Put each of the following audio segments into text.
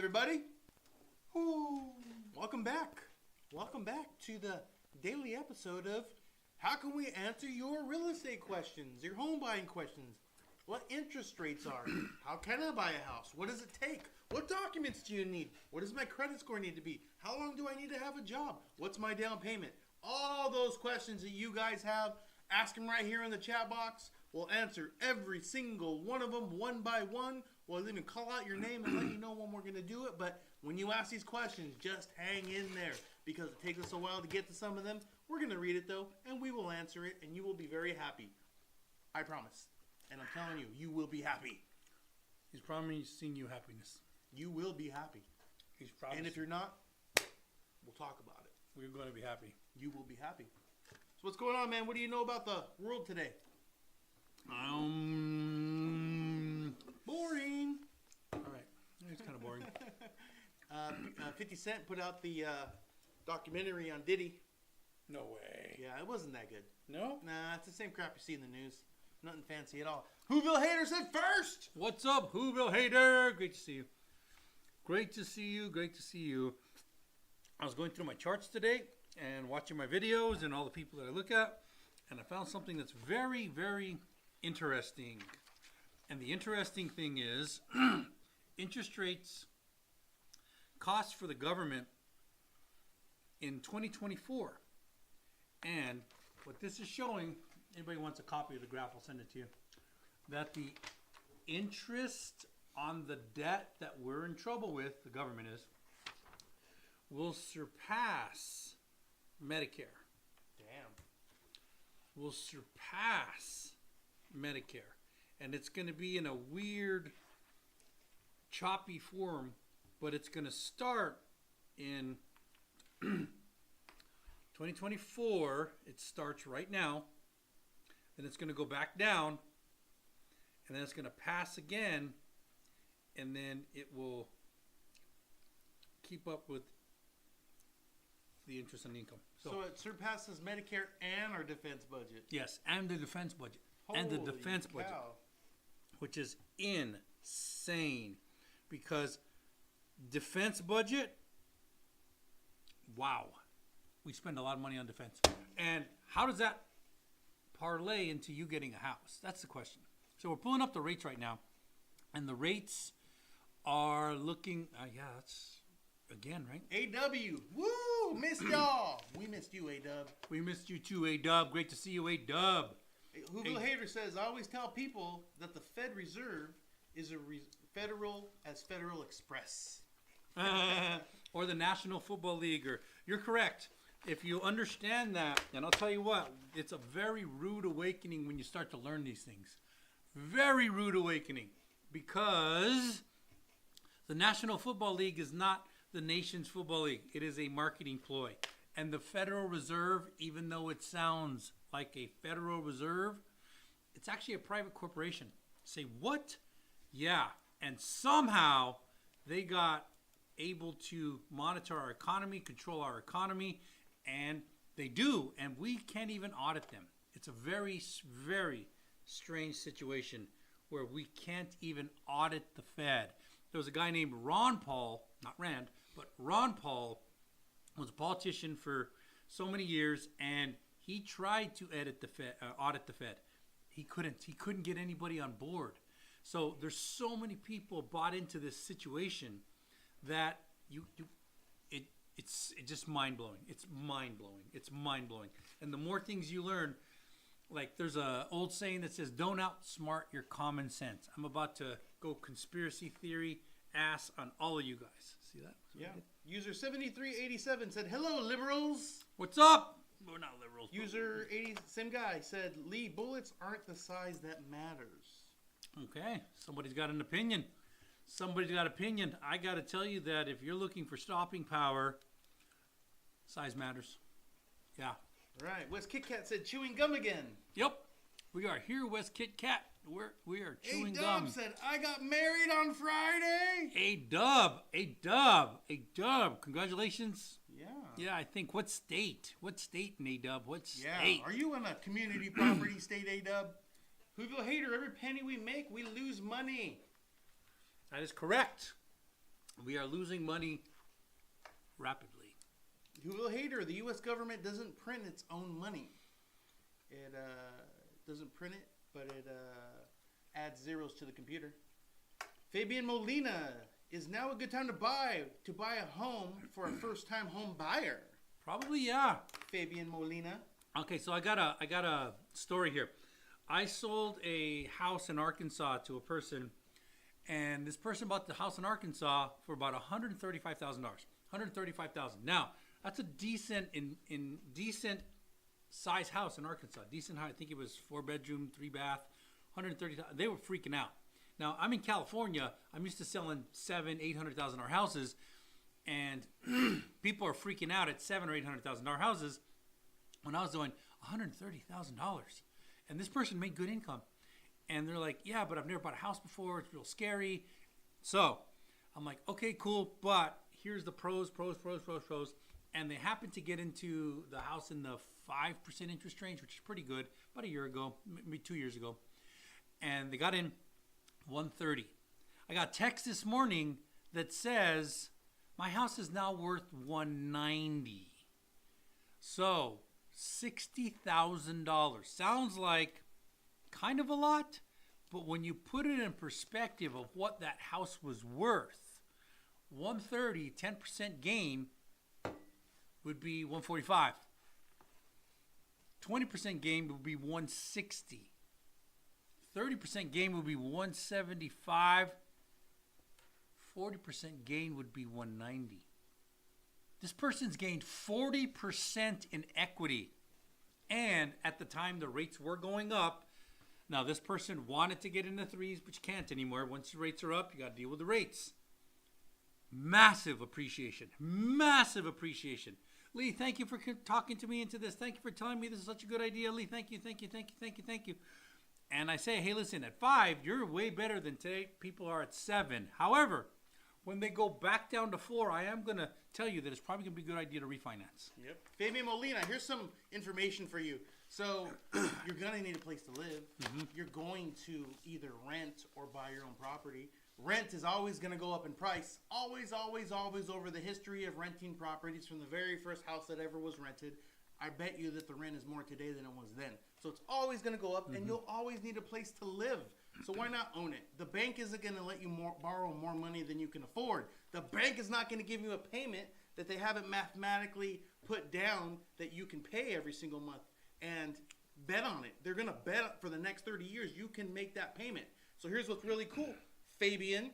everybody. Ooh, welcome back. Welcome back to the daily episode of How Can We Answer Your Real Estate Questions, your home buying questions. What interest rates are? How can I buy a house? What does it take? What documents do you need? What does my credit score need to be? How long do I need to have a job? What's my down payment? All those questions that you guys have, ask them right here in the chat box. We'll answer every single one of them one by one. We'll even call out your name and let you know when we're going to do it. But when you ask these questions, just hang in there because it takes us a while to get to some of them. We're going to read it, though, and we will answer it, and you will be very happy. I promise. And I'm telling you, you will be happy. He's promising you happiness. You will be happy. He's promising. And if you're not, we'll talk about it. We're going to be happy. You will be happy. So what's going on, man? What do you know about the world today? Boring. All right. It's kind of boring. 50 Cent put out the documentary on Diddy. No way. Yeah, it wasn't that good. No? Nah, it's the same crap you see in the news. Nothing fancy at all. Whoville Hater said first. What's up, Whoville Hater? Great to see you. Great to see you. Great to see you. I was going through my charts today and watching my videos and all the people that I look at, and I found something that's very, very interesting. And the interesting thing is interest rates, costs for the government in 2024. And what this is showing, anybody wants a copy of the graph, I'll send it to you, that the interest on the debt that we're in trouble with, the government is, will surpass Medicare. Damn. Will surpass Medicare. And it's going to be in a weird, choppy form, but it's going to start in 2024. It starts right now. Then it's going to go back down. And then it's going to pass again. And then it will keep up with the interest on income. So it surpasses Medicare and our defense budget. Yes, and the defense budget. And the defense budget. Cow. Which is insane. Because defense budget, wow. We spend a lot of money on defense. And how does that parlay into you getting a house? That's the question. So we're pulling up the rates right now. And the rates are looking, that's again, right? AW. Woo! Missed y'all. We missed you, A-Dub. We missed you too, A-Dub. Great to see you, A-Dub. Whoville Hater says, I always tell people that the Fed Reserve is federal as Federal Express. Or the National Football League. You're correct. If you understand that, and I'll tell you what, it's a very rude awakening when you start to learn these things. Very rude awakening. Because the National Football League is not the nation's football league. It is a marketing ploy. And the Federal Reserve, even though it sounds like a Federal Reserve, it's actually a private corporation. Say, what? Yeah. And somehow they got able to monitor our economy, control our economy, and they do. And we can't even audit them. It's a very, very strange situation where we can't even audit the Fed. There was a guy named Ron Paul, not Rand, but Ron Paul was a politician for so many years, and he tried to audit the Fed. He couldn't get anybody on board. So there's so many people bought into this situation that it's just mind-blowing. It's mind-blowing. It's mind-blowing. And the more things you learn, like there's a old saying that says, don't outsmart your common sense. I'm about to go conspiracy theory ass on all of you guys. See that? Yeah. User 7387 said, hello, liberals. What's up? We're not liberals. User 80, same guy, said, Lee, bullets aren't the size that matters. Okay. Somebody's got an opinion. Somebody's got opinion. I got to tell you that if you're looking for stopping power, size matters. Yeah. Right. West Kit Kat said chewing gum again. Yep. We are here, West Kit Kat. We are chewing gum. A-Dub said, I got married on Friday. A-Dub. Congratulations. Yeah. Yeah, I think. What state? What state in A-Dub? What state? Yeah. Are you in a community property state, A-Dub? Whoville Hater, every penny we make, we lose money. That is correct. We are losing money rapidly. Who will hate her? The U.S. government doesn't print its own money. It doesn't print it, but it adds zeros to the computer. Fabian Molina, is now a good time to buy a home for a first-time home buyer? Probably, yeah. Fabian Molina. Okay, so I got a story here. I sold a house in Arkansas to a person, and this person bought the house in Arkansas for about $135,000. $135,000. Now, that's a decent size house in Arkansas. Decent height. I think it was 4-bedroom, 3-bath, $130,000. They were freaking out. Now, I'm in California. I'm used to selling $700,000-$800,000 houses, and people are freaking out at $700,000 or $800,000 houses when I was doing $130,000. And this person made good income. And they're like, yeah, but I've never bought a house before. It's real scary. So I'm like, okay, cool. But here's the pros. And they happened to get into the house in the 5% interest range, which is pretty good, about a year ago, maybe 2 years ago. And they got in 130. I got a text this morning that says my house is now worth 190. So $60,000 sounds like kind of a lot, but when you put it in perspective of what that house was worth, 130, 10% gain would be 145. 20% gain would be 160. 30% gain would be 175. 40% gain would be 190. This person's gained 40% in equity. And at the time the rates were going up, now this person wanted to get in the threes, but you can't anymore. Once the rates are up, you got to deal with the rates. Massive appreciation. Massive appreciation. Lee, thank you for talking to me into this. Thank you for telling me this is such a good idea. Lee, thank you. And I say, hey, listen, at 5, you're way better than today. People are at 7. However, when they go back down to 4, I am going to tell you that it's probably going to be a good idea to refinance. Yep. Fabian Molina, here's some information for you. So you're going to need a place to live. Mm-hmm. You're going to either rent or buy your own property. Rent is always going to go up in price. Always over the history of renting properties from the very first house that ever was rented. I bet you that the rent is more today than it was then. So it's always going to go up, and you'll always need a place to live. So why not own it? The bank isn't going to let you borrow more money than you can afford. The bank is not going to give you a payment that they haven't mathematically put down that you can pay every single month and bet on it. They're going to bet for the next 30 years you can make that payment. So here's what's really cool, Fabian,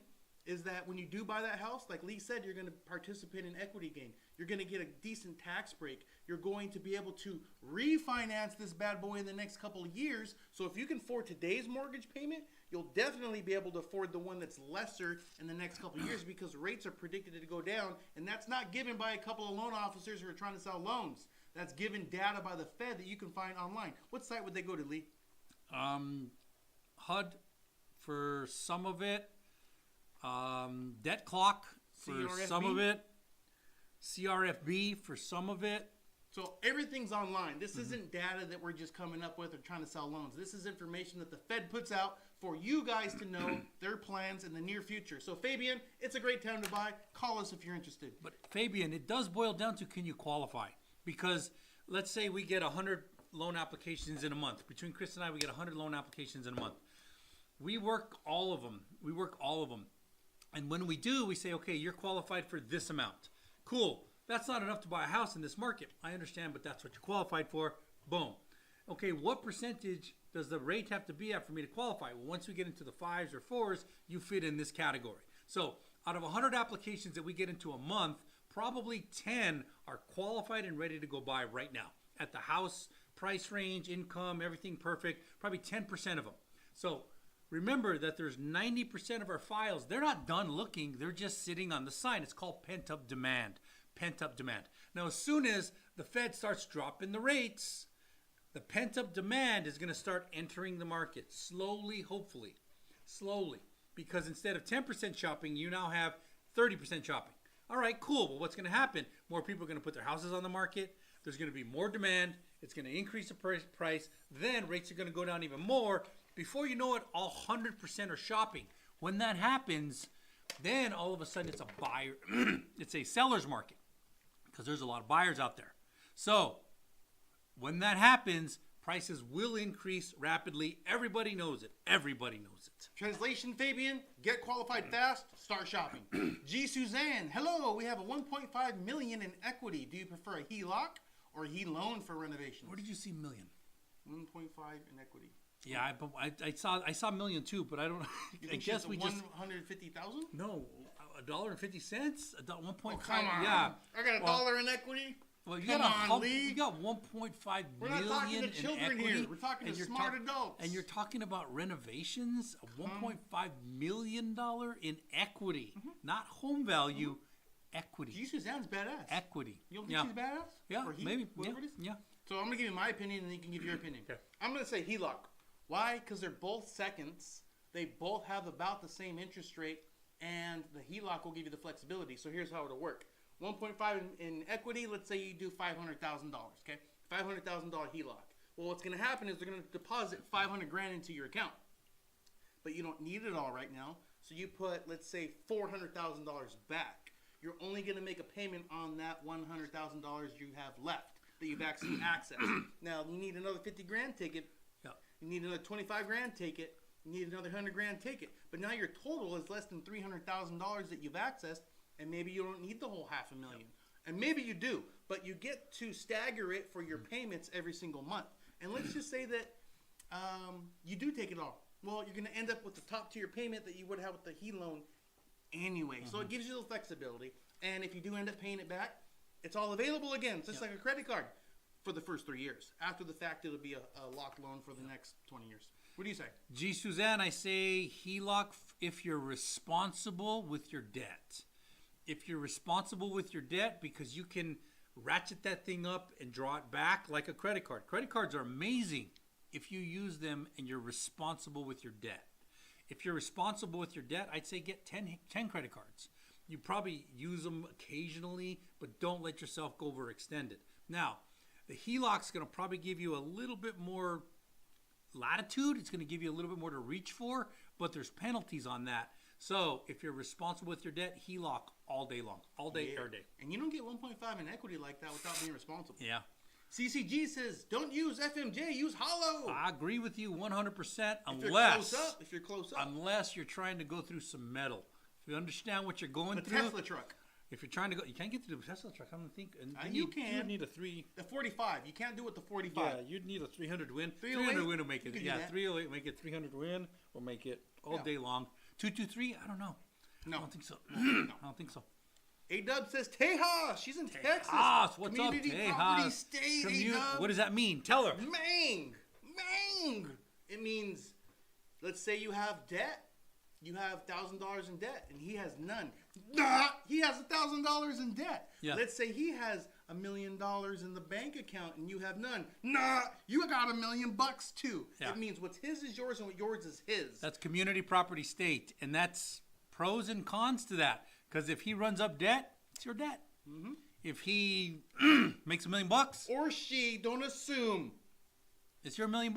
is that when you do buy that house, like Lee said, you're going to participate in equity gain. You're going to get a decent tax break. You're going to be able to refinance this bad boy in the next couple of years. So if you can afford today's mortgage payment, you'll definitely be able to afford the one that's lesser in the next couple of years because rates are predicted to go down. And that's not given by a couple of loan officers who are trying to sell loans. That's given data by the Fed that you can find online. What site would they go to, Lee? HUD for some of it. Debt Clock for CRFB? some of it. CRFB for some of it. So everything's online. This isn't data that we're just coming up with or trying to sell loans. This is information that the Fed puts out for you guys to know their plans in the near future. So Fabian, it's a great time to buy. Call us if you're interested. But Fabian, it does boil down to can you qualify? Because let's say we get 100 loan applications in a month. Between Chris and I, we get 100 loan applications in a month. We work all of them. And when we do, we say, okay, you're qualified for this amount. Cool. That's not enough to buy a house in this market. I understand, but that's what you're qualified for. Boom. Okay, what percentage does the rate have to be at for me to qualify? Well, once we get into the 5s or 4s, you fit in this category. So out of 100 applications that we get into a month, probably 10 are qualified and ready to go buy right now. At the house, price range, income, everything perfect, probably 10% of them. So remember that there's 90% of our files, they're not done looking, they're just sitting on the sign. It's called pent-up demand. Pent-up demand. Now, as soon as the Fed starts dropping the rates, the pent-up demand is going to start entering the market slowly, hopefully. Slowly. Because instead of 10% shopping, you now have 30% shopping. All right, cool. Well, what's going to happen? More people are going to put their houses on the market. There's going to be more demand. It's going to increase the price. Then rates are going to go down even more. Before you know it, all 100% are shopping. When that happens, Then all of a sudden it's a buyer, it's a seller's market because there's a lot of buyers out there. So when that happens, prices will increase rapidly. Everybody knows it. Everybody knows it. Translation, Fabian, get qualified fast, start shopping. G. Suzanne, hello, we have a 1.5 million in equity. Do you prefer a HELOC or a HE-loan for renovations? Where did you see million? 1.5 in equity. Yeah, I saw million too, but I don't. You I think guess she's we just 150,000? no $1.50. 1.5. Come on. Yeah. I got a dollar in equity. Well, you Come got on, Lee. you got 1.5 We're not talking million to in children equity, here. We're talking to you're smart adults. And you're talking about renovations, a 1.5 million dollar in equity, not home value, equity. G. Suzanne's badass. Equity. You don't think she's badass? Yeah, Or he, maybe. whatever it is? Yeah. So I'm going to give you my opinion, and you can give your opinion. Okay. I'm going to say HELOC. Why? Because they're both seconds. They both have about the same interest rate, and the HELOC will give you the flexibility. So here's how it'll work. 1.5 in equity, let's say you do $500,000, okay? $500,000 HELOC. Well, what's going to happen is they're going to deposit 500 grand into your account. But you don't need it all right now. So you put, let's say, $400,000 back. You're only going to make a payment on that $100,000 you have left that you've actually accessed. Now, you need another 50 grand, take it. Yeah. You need another 25 grand, take it. You need another 100 grand, take it. But now your total is less than $300,000 that you've accessed, and maybe you don't need the whole $500,000. And maybe you do, but you get to stagger it for your payments every single month. And let's just say that you do take it all. Well, you're going to end up with the top tier payment that you would have with the HE-loan anyway. So it gives you the flexibility. And if you do end up paying it back, it's all available again. It's just like a credit card for the first 3 years. After the fact, it'll be a locked loan for the next 20 years. What do you say? G. Suzanne, I say HELOC if you're responsible with your debt. If you're responsible with your debt, because you can ratchet that thing up and draw it back like a credit card. Credit cards are amazing if you use them and you're responsible with your debt. If you're responsible with your debt, I'd say get 10 credit cards. You probably use them occasionally, but don't let yourself go overextended. Now, the HELOC's going to probably give you a little bit more latitude. It's going to give you a little bit more to reach for, but there's penalties on that. So if you're responsible with your debt, HELOC all day long, all day, every day. And you don't get 1.5 in equity like that without being responsible. Yeah. CCG says, don't use FMJ, use Hollow. I agree with you 100% If you're close up. Unless you're trying to go through some metal. If you understand what you're going The through. Tesla truck. If you're trying to go, you can't get to the Tesla truck. I don't think. And You can. You need a 3. The 45. You can't do it the 45. Yeah, you'd need a 300 win. 308? 300 win will make it. You can do Yeah, that. 308 make it 300 win will make it all day long. 223, I don't know. No. I don't think so. I don't think so. A-Dub says, Tejas. She's in Texas. Tejas, what's Community up, Property Tejas? State, A-Dub. What does that mean? Tell her. Mang. It means, let's say you have debt. You have $1,000 in debt, and he has none. He has $1,000 in debt. Yeah. Let's say he has $1 million in the bank account, and you have none. You got $1 million too. Yeah. It means what's his is yours, and what yours is his. That's community property state, and that's pros and cons to that. Because if he runs up debt, it's your debt. Mm-hmm. If he makes $1 million, or she, don't assume. It's your $1 million.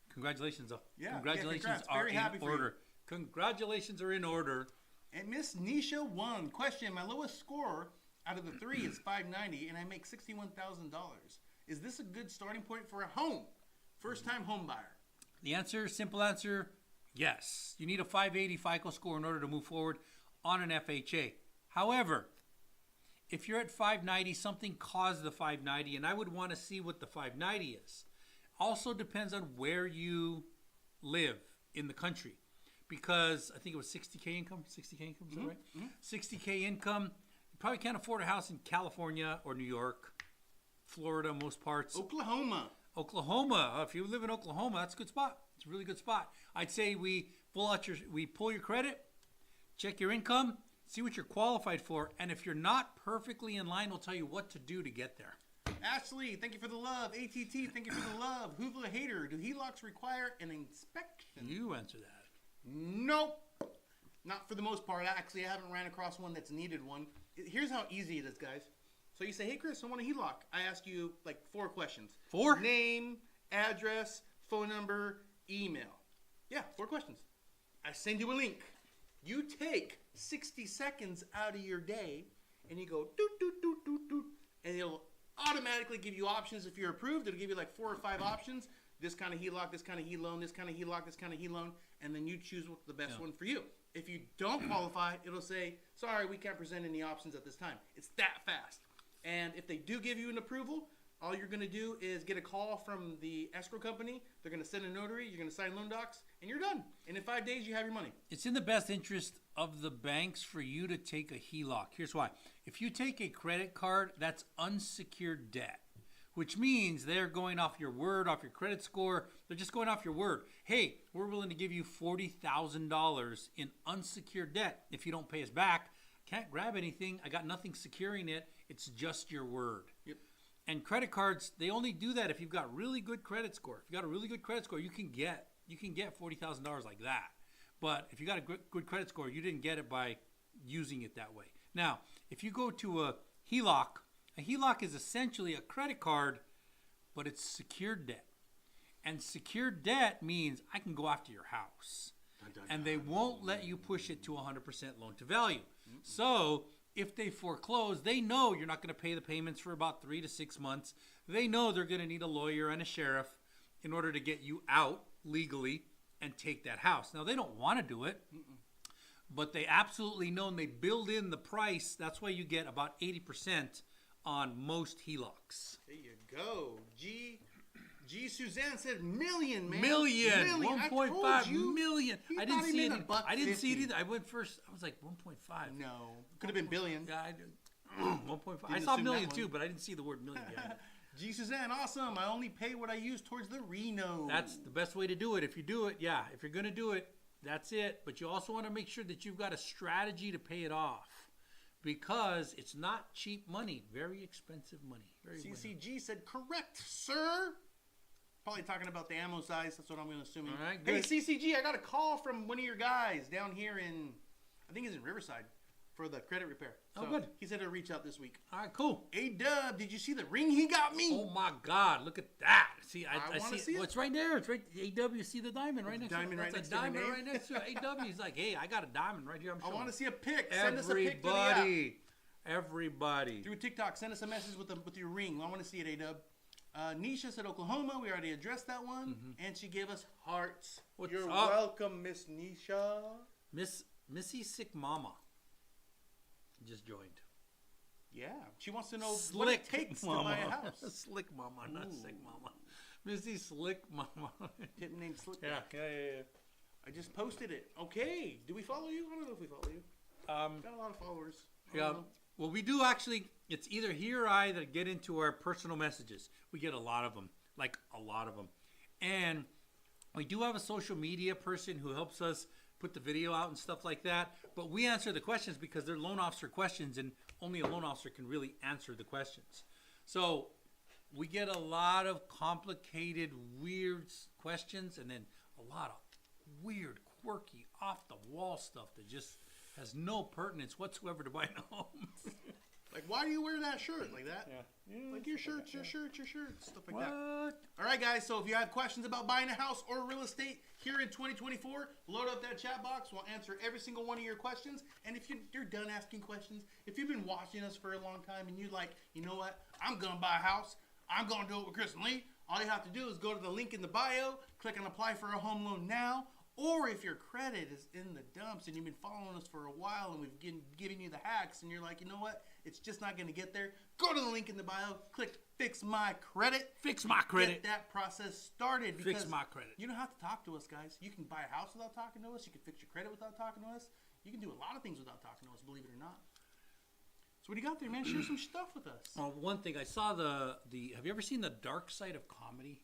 Congratulations, though. Yeah, Congratulations congrats. are Very happy in for you. order. Congratulations are in order. And Miss Nisha won. Question: my lowest score out of the 3 is 590, and I make $61,000. Is this a good starting point for a home? First-time home buyer. The answer, simple answer, yes. You need a 580 FICO score in order to move forward on an FHA. However, if you're at 590, something caused the 590, and I would want to see what the 590 is. Also depends on where you live in the country. Because I think it was 60K income. 60K income, is that right? Mm-hmm. 60K income. You probably can't afford a house in California or New York, Florida, most parts. Oklahoma. If you live in Oklahoma, that's a good spot. It's a really good spot. I'd say we pull your credit, check your income, see what you're qualified for, and if you're not perfectly in line, we'll tell you what to do to get there. Ashley, thank you for the love. ATT, thank you for the love. Hoovla Hater, do HELOCs require an inspection? You answer that. Nope. Not for the most part. Actually, I haven't ran across one that's needed one. Here's how easy it is, guys. So you say, hey, Chris, I want a HELOC. I ask you like 4 questions. 4? Name, address, phone number, email. Yeah, 4 questions. I send you a link. You take 60 seconds out of your day and you go doot, doot, doot, doot, doot, and it'll automatically give you options. If you're approved, it'll give you like 4 or 5 options. This kind of HELOC, this kind of HELoan, this kind of HELOC, this kind of HELoan, and then you choose what's the best one for you. If you don't qualify, it'll say, sorry, we can't present any options at this time. It's that fast. And if they do give you an approval, all you're going to do is get a call from the escrow company. They're going to send a notary. You're going to sign loan docs, and you're done. And in 5 days, you have your money. It's in the best interest of the banks for you to take a HELOC. Here's why. If you take a credit card, that's unsecured debt, which means they're going off your word, off your credit score. They're just going off your word. Hey, we're willing to give you $40,000 in unsecured debt if you don't pay us back. Can't grab anything. I got nothing securing it. It's just your word. Yep. And credit cards, they only do that if you've got really good credit score. If you got a really good credit score, you can get $40,000 like that. But if you got a good credit score, you didn't get it by using it that way. Now, if you go to a HELOC is essentially a credit card, but it's secured debt. And secured debt means I can go after your house. And they won't let you push it to 100% loan to value. So if they foreclose, they know you're not going to pay the payments for about 3 to 6 months. They know they're going to need a lawyer and a sheriff in order to get you out legally and take that house. Now, they don't want to do it, but they absolutely know, and they build in the price. That's why you get about 80% on most HELOCs. There you go. G. Suzanne said million, man. Million. 1.5 million. I didn't see it. I didn't see it either. I went first. I was like 1.5. No. Could have been billion. Yeah, 1.5. I saw million too, but I didn't see the word million yet. G. Suzanne, awesome. I only pay what I use towards the Reno. That's the best way to do it. If you do it, if you're going to do it, that's it. But you also want to make sure that you've got a strategy to pay it off. Because it's not cheap money. Very expensive money. CCG said, correct, sir. Probably talking about the ammo size. That's what I'm going to assume. All right, hey, good. CCG, I got a call from one of your guys down here in, I think he's in Riverside, for the credit repair. So good. He said he'll reach out this week. All right, cool. A-Dub, did you see the ring he got me? Oh, my God. Look at that. See, I want to see it. Well, it's right there. It's right. A-W, you see the diamond right next to it. Diamond right That's next a diamond to right next to it. A-W, he's like, hey, I got a diamond right here. I'm showing. I want to see a pic. Send us a pic to the app. Everybody. Through TikTok, send us a message with your ring. I want to see it, A-Dub. Nisha said Oklahoma. We already addressed that one. And she gave us hearts. You're welcome, Miss Nisha. Missy Sick Mama just joined. Yeah. She wants to know what it takes Mama. to buy a house. Slick Mama, not Sick Mama. Missy Slick Mama. Tip name Slick. Yeah. I just posted it. Okay. Do we follow you? I don't know if we follow you. Got a lot of followers. Yeah. Well, we do actually. It's either he or I that get into our personal messages. We get a lot of them, like a lot of them. And we do have a social media person who helps us put the video out and stuff like that. But we answer the questions because they're loan officer questions, and only a loan officer can really answer the questions. So we get a lot of complicated, weird questions, and then a lot of weird, quirky, off-the-wall stuff that just has no pertinence whatsoever to buying a home. Like, why do you wear that shirt like that? Yeah. Like your shirts, stuff like that. What? All right, guys. So if you have questions about buying a house or real estate here in 2024, load up that chat box. We'll answer every single one of your questions. And if you're done asking questions, if you've been watching us for a long time and you're like, you know what? I'm going to buy a house. I'm going to do it with Chris and Lee. All you have to do is go to the link in the bio, click on apply for a home loan now. Or if your credit is in the dumps and you've been following us for a while and we've been giving you the hacks and you're like, you know what? It's just not going to get there. Go to the link in the bio. Click Fix My Credit. Fix my credit. Get that process started. Fix my credit. You don't have to talk to us, guys. You can buy a house without talking to us. You can fix your credit without talking to us. You can do a lot of things without talking to us, believe it or not. So what do you got there, man? Share some stuff with us. Well, one thing, I saw the have you ever seen The Dark Side of Comedy?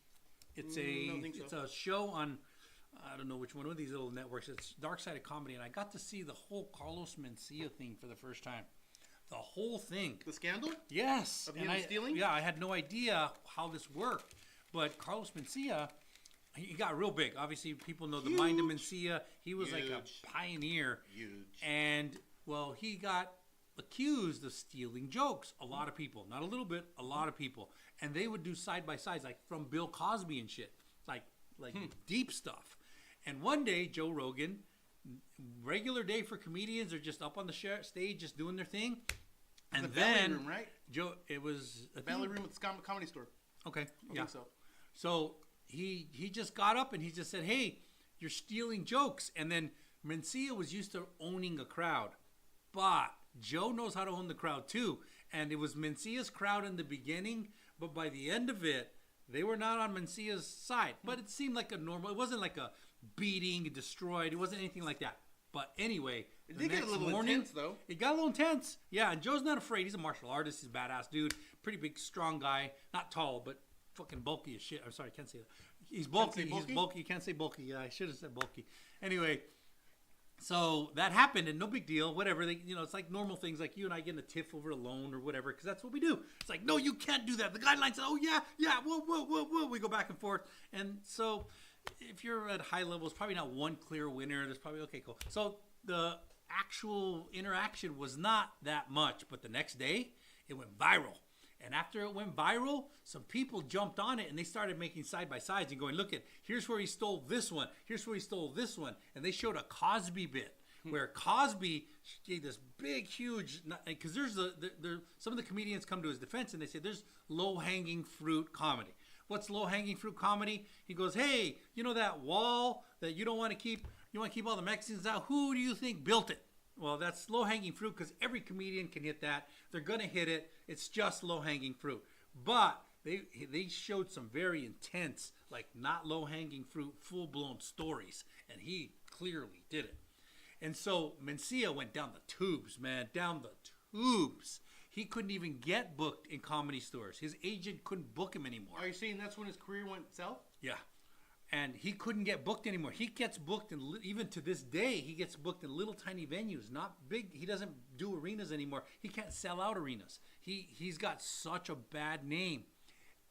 It's a show on, I don't know which one of these little networks. It's Dark Side of Comedy, and I got to see the whole Carlos Mencia thing for the first time. The whole thing. The scandal? Yes. Of him stealing? Yeah, I had no idea how this worked. But Carlos Mencia, he got real big. Obviously, people know the Mind of Mencia. He was like a pioneer. Huge. And, well, he got accused of stealing jokes. A lot of people. Not a little bit, a lot of people. And they would do side-by-sides, like from Bill Cosby and shit. Like deep stuff. And one day, Joe Rogan regular day for comedians. They're just up on the stage, just doing their thing. And the then Valley Room, right? Joe, it was The Valley Room at the Comedy Store. Okay, I yeah. think so. So he just got up and he just said, "Hey, you're stealing jokes." And then Mencia was used to owning a crowd, but Joe knows how to own the crowd too. And it was Mencia's crowd in the beginning, but by the end of it, they were not on Mencia's side. But it seemed like a normal. It wasn't like a beating, destroyed. It wasn't anything like that. But anyway, It did get a little intense, though. It got a little intense. Yeah, and Joe's not afraid. He's a martial artist. He's a badass dude. Pretty big, strong guy. Not tall, but fucking bulky as shit. I'm sorry, I can't say that. He's bulky. He's bulky. You can't say bulky. Yeah, I should have said bulky. Anyway, so that happened, and no big deal. Whatever. It's like normal things, like you and I getting a tiff over a loan or whatever, because that's what we do. It's like, no, you can't do that. The guidelines say, oh, yeah, whoa. We go back and forth. And so if you're at high levels, probably not one clear winner. There's probably, okay, cool. So the actual interaction was not that much, but the next day, it went viral. And after it went viral, some people jumped on it and they started making side-by-sides and going, look at, here's where he stole this one. Here's where he stole this one. And they showed a Cosby bit where Cosby gave this big, huge, because there's some of the comedians come to his defense and they say there's low-hanging fruit comedy. What's low-hanging fruit comedy? He goes, hey, you know that wall that you don't want to keep, you want to keep all the Mexicans out? Who do you think built it? Well, that's low-hanging fruit because every comedian can hit that. They're going to hit it. It's just low-hanging fruit. But they showed some very intense, like not low-hanging fruit, full-blown stories. And he clearly did it. And so Mencia went down the tubes, man, down the tubes. He couldn't even get booked in comedy stores. His agent couldn't book him anymore. Are you saying that's when his career went south? Yeah. And he couldn't get booked anymore. He gets booked, even to this day, he gets booked in little tiny venues, not big. He doesn't do arenas anymore. He can't sell out arenas. He's got such a bad name.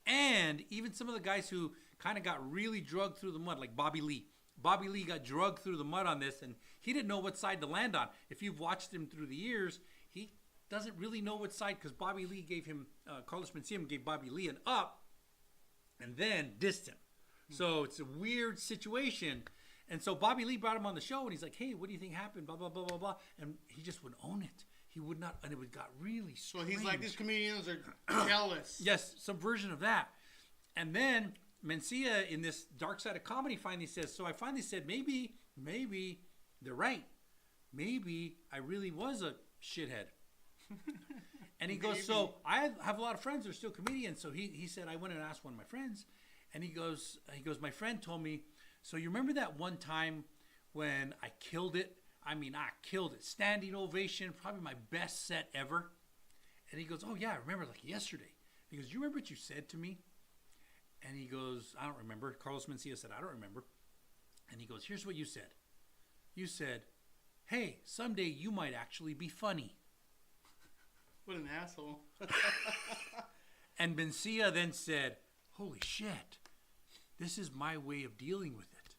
And even some of the guys who kind of got really drugged through the mud, like Bobby Lee. Bobby Lee got drugged through the mud on this, and he didn't know what side to land on. If you've watched him through the years, he doesn't really know what side, because Bobby Lee gave him, Carlos Mencia gave Bobby Lee an up, and then dissed him. So it's a weird situation. And so Bobby Lee brought him on the show, and he's like, hey, what do you think happened? Blah, blah, blah, blah, blah. And he just would own it. He would not, and it got really strange. So he's like, these comedians are jealous. Yes, some version of that. And then Mencia, in this dark side of comedy, finally says, so I finally said, maybe they're right. Maybe I really was a shithead. And he goes, so I have a lot of friends that are still comedians. So he said, I went and asked one of my friends. And he goes, my friend told me, so you remember that one time when I killed it? I mean, I killed it. Standing ovation, probably my best set ever. And he goes, oh, yeah, I remember like yesterday. He goes, you remember what you said to me? And he goes, I don't remember. Carlos Mencia said, I don't remember. And he goes, here's what you said. You said, hey, someday you might actually be funny. What an asshole. And Mencia then said, holy shit, this is my way of dealing with it.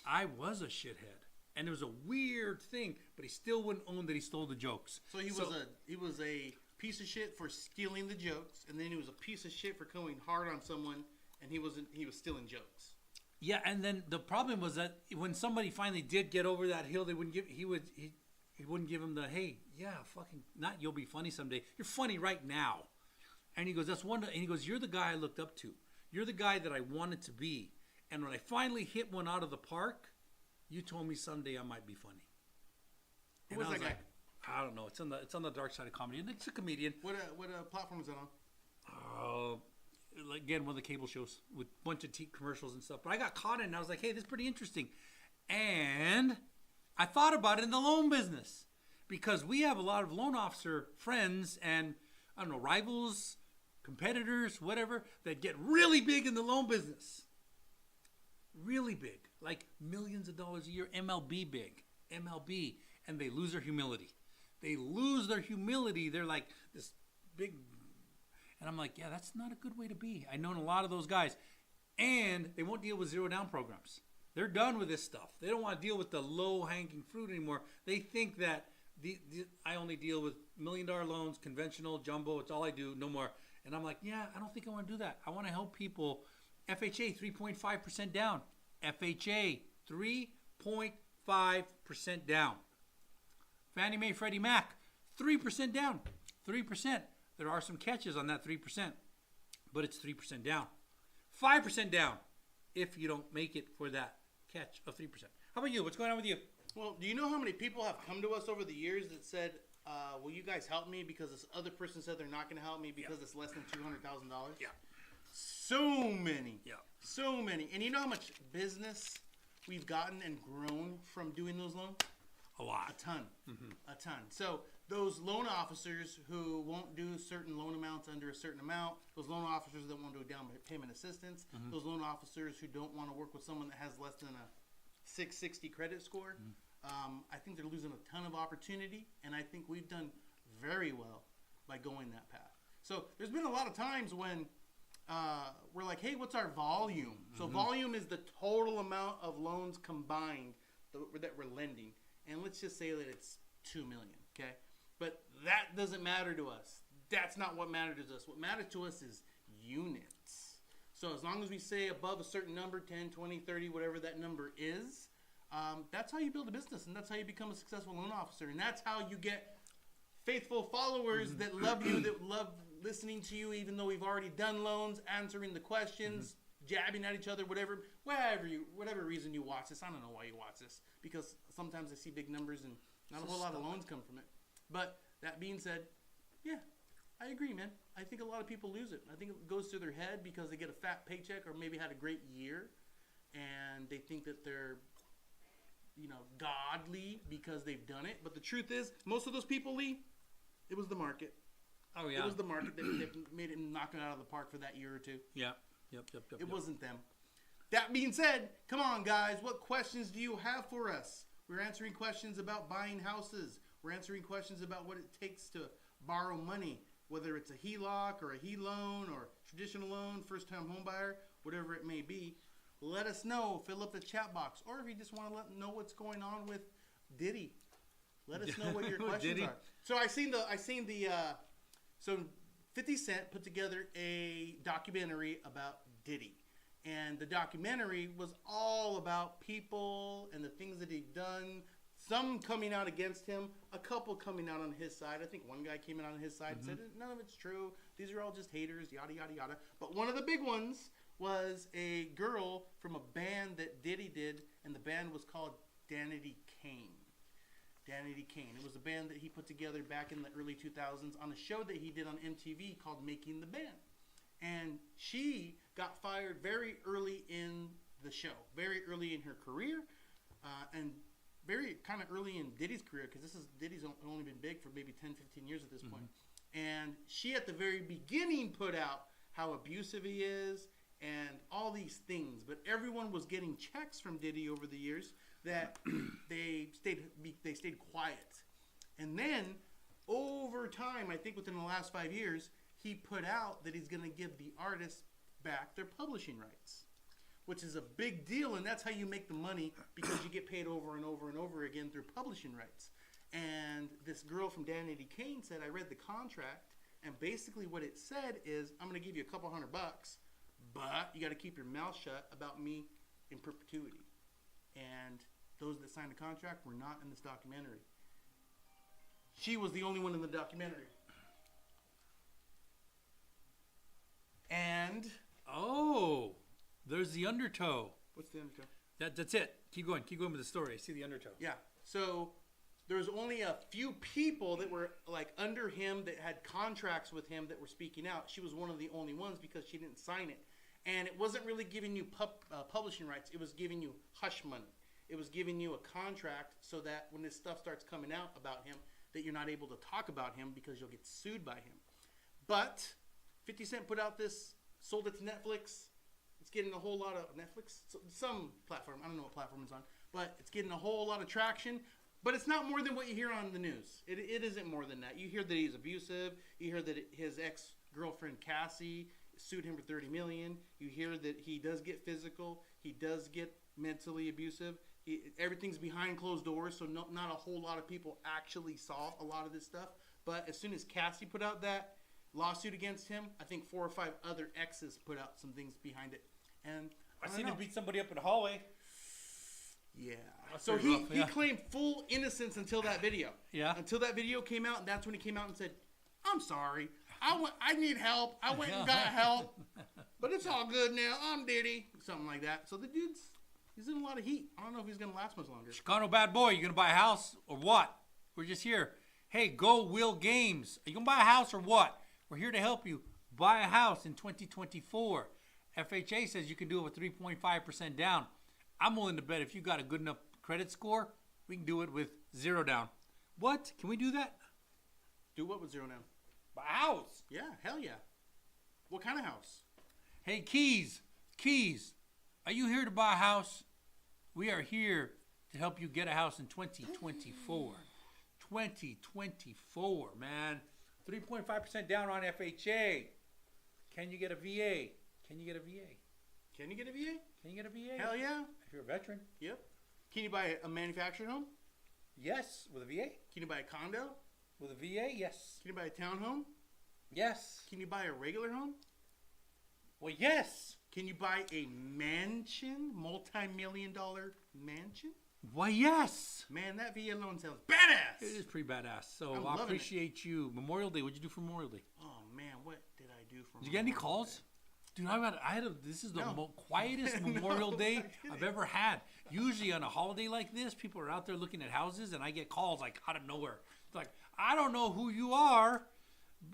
I was a shithead. And it was a weird thing, but he still wouldn't own that he stole the jokes. So he was a piece of shit for stealing the jokes, and then he was a piece of shit for going hard on someone, and he was stealing jokes. Yeah, and then the problem was that when somebody finally did get over that hill, he wouldn't give him the, hey, yeah, fucking not you'll be funny someday. You're funny right now. And he goes, and he goes, you're the guy I looked up to. You're the guy that I wanted to be. And when I finally hit one out of the park, you told me someday I might be funny. Who was that guy? I don't know. It's on the dark side of comedy. And it's a comedian. What platform is that on? Again, one of the cable shows with a bunch of commercials and stuff. But I got caught in it and I was like, hey, this is pretty interesting. And I thought about it in the loan business. Because we have a lot of loan officer friends and, I don't know, rivals, competitors, whatever, that get really big in the loan business. Really big. Like millions of dollars a year. MLB big. MLB. And they lose their humility. They're like this big. And I'm like, yeah, that's not a good way to be. I've known a lot of those guys. And they won't deal with zero down programs. They're done with this stuff. They don't want to deal with the low-hanging fruit anymore. They think that I only deal with $1 million loans, conventional, jumbo. It's all I do, no more. And I'm like, yeah, I don't think I want to do that. I want to help people. FHA, 3.5% down. FHA, 3.5% 5% down. Fannie Mae, Freddie Mac, 3% down. 3%. There are some catches on that 3%, but it's 3% down. 5% down if you don't make it for that catch of 3%. How about you? What's going on with you? Well, do you know how many people have come to us over the years that said, will you guys help me because this other person said they're not going to help me because it's less than $200,000? Yeah. So many. Yeah. So many. And you know how much business we've gotten and grown from doing those loans? A lot. A ton. A ton. So those loan officers who won't do certain loan amounts under a certain amount, those loan officers that won't do down payment assistance, those loan officers who don't want to work with someone that has less than a 660 credit score, I think they're losing a ton of opportunity, and I think we've done very well by going that path. So there's been a lot of times when we're like, hey, what's our volume? So volume is the total amount of loans combined that we're lending. And let's just say that it's 2 million, okay? But that doesn't matter to us. That's not what matters to us. What matters to us is units. So as long as we say above a certain number, 10, 20, 30, whatever that number is, that's how you build a business, and that's how you become a successful loan officer. And that's how you get faithful followers that love you, that love listening to you, even though we've already done loans, answering the questions, jabbing at each other, whatever reason you watch this. I don't know why you watch this, because sometimes I see big numbers and not a whole lot of loans come from it. But that being said, yeah, I agree, man. I think a lot of people lose it. I think it goes through their head because they get a fat paycheck or maybe had a great year, and they think that they're, godly because they've done it. But the truth is, most of those people, Lee, it was the market. Oh, yeah. It was the market that made it knock it out of the park for that year or two. Yep. It wasn't them. That being said, come on, guys. What questions do you have for us? We're answering questions about buying houses. We're answering questions about what it takes to borrow money, whether it's a HELOC or a HELoan or traditional loan, first-time home buyer, whatever it may be. Let us know. Fill up the chat box. Or if you just want to know what's going on with Diddy, let us know what your questions are. So so 50 Cent put together a documentary about Diddy. And the documentary was all about people and the things that he'd done. Some coming out against him, a couple coming out on his side. I think one guy came out on his side and said, none of it's true. These are all just haters, yada, yada, yada. But one of the big ones was a girl from a band that Diddy did, and the band was called Danity Kane. Danity Kane. It was a band that he put together back in the early 2000s on a show that he did on MTV called Making the Band. And she got fired very early in the show, very early in her career, and very kind of early in Diddy's career, because Diddy's only been big for maybe 10, 15 years at this point. And she at the very beginning put out how abusive he is and all these things. But everyone was getting checks from Diddy over the years that they stayed quiet. And then over time, I think within the last 5 years, he put out that he's going to give the artists back their publishing rights, which is a big deal, and that's how you make the money, because you get paid over and over and over again through publishing rights. And this girl from Danity Kane said, I read the contract, and basically what it said is, I'm going to give you a couple $100, but you got to keep your mouth shut about me in perpetuity. And those that signed the contract were not in this documentary. She was the only one in the documentary. And there's the undertow. What's the undertow? That's it. Keep going with the story. I see the undertow. Yeah. So there's only a few people that were like under him that had contracts with him that were speaking out. She was one of the only ones because she didn't sign it. And it wasn't really giving you publishing rights. It was giving you hush money. It was giving you a contract so that when this stuff starts coming out about him, that you're not able to talk about him because you'll get sued by him. But 50 Cent put out this, sold it to Netflix. It's getting a whole lot of Netflix, some platform. I don't know what platform it's on, but it's getting a whole lot of traction. But it's not more than what you hear on the news. It isn't more than that. You hear that he's abusive. You hear that his ex-girlfriend Cassie sued him for $30 million. You hear that he does get physical. He does get mentally abusive. Everything's behind closed doors, so not a whole lot of people actually saw a lot of this stuff. But as soon as Cassie put out that lawsuit against him, I think 4 or 5 other exes put out some things behind it. And I seen him beat somebody up in the hallway. Yeah. That's So pretty rough, he yeah. claimed full innocence until that video. Yeah. Until that video came out, and that's when he came out and said, "I'm sorry. I need help. I went and got help, but it's all good now. I'm Diddy." Something like that. So the he's in a lot of heat. I don't know if he's gonna last much longer. Chicano bad boy, you gonna buy a house or what? We're just here. Hey, Go Will Games. Are you gonna buy a house or what? We're here to help you buy a house in 2024. FHA says you can do it with 3.5% down. I'm willing to bet if you got a good enough credit score, we can do it with 0 down. What? Can we do that? Do what with 0 down? Buy a house. Yeah, hell yeah. What kind of house? Hey, Keys. Are you here to buy a house? We are here to help you get a house in 2024. 2024, man. 3.5% down on FHA. Can you get a VA? Can you get a VA? Can you get a VA? Can you get a VA? Hell yeah. If you're a veteran. Yep. Can you buy a manufactured home? Yes, with a VA. Can you buy a condo? With a VA, yes. Can you buy a townhome? Yes. Can you buy a regular home? Well, yes. Can you buy a mansion? Multi-million-dollar mansion? Why, yes. Man, that VA loan sounds badass. It is pretty badass. So I'm I loving appreciate you. Memorial Day, what'd you do for Memorial Day? Oh man, what did I do for? Did you get any Memorial calls? Day? Dude, this is the No. quietest Memorial No, Day I didn't. I've ever had. Usually on a holiday like this, people are out there looking at houses, and I get calls like out of nowhere. It's like, I don't know who you are,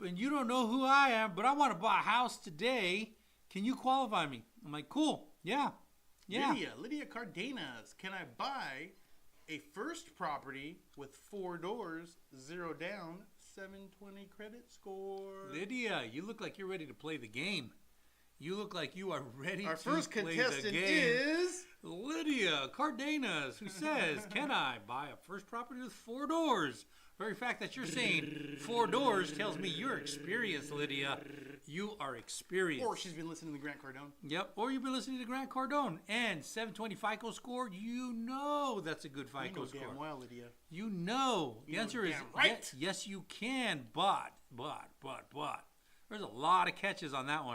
and you don't know who I am, but I want to buy a house today. Can you qualify me? I'm like, cool, yeah. Lydia Cardenas. Can I buy a first property with 4 doors, 0 down, 720 credit score? Lydia, you look like you're ready to play the game. You look like you are ready Our to first play the contestant game. is Lydia Cardenas, who says, can I buy a first property with 4 doors? Very fact that you're saying 4 doors tells me you're experienced, Lydia. You are experienced. Or she's been listening to Grant Cardone. Yep, or you've been listening to Grant Cardone. And 720 FICO score, you know that's a good FICO You know score. damn well, Lydia. You know. The You know answer is damn right. yes, you can, but. There's a lot of catches on that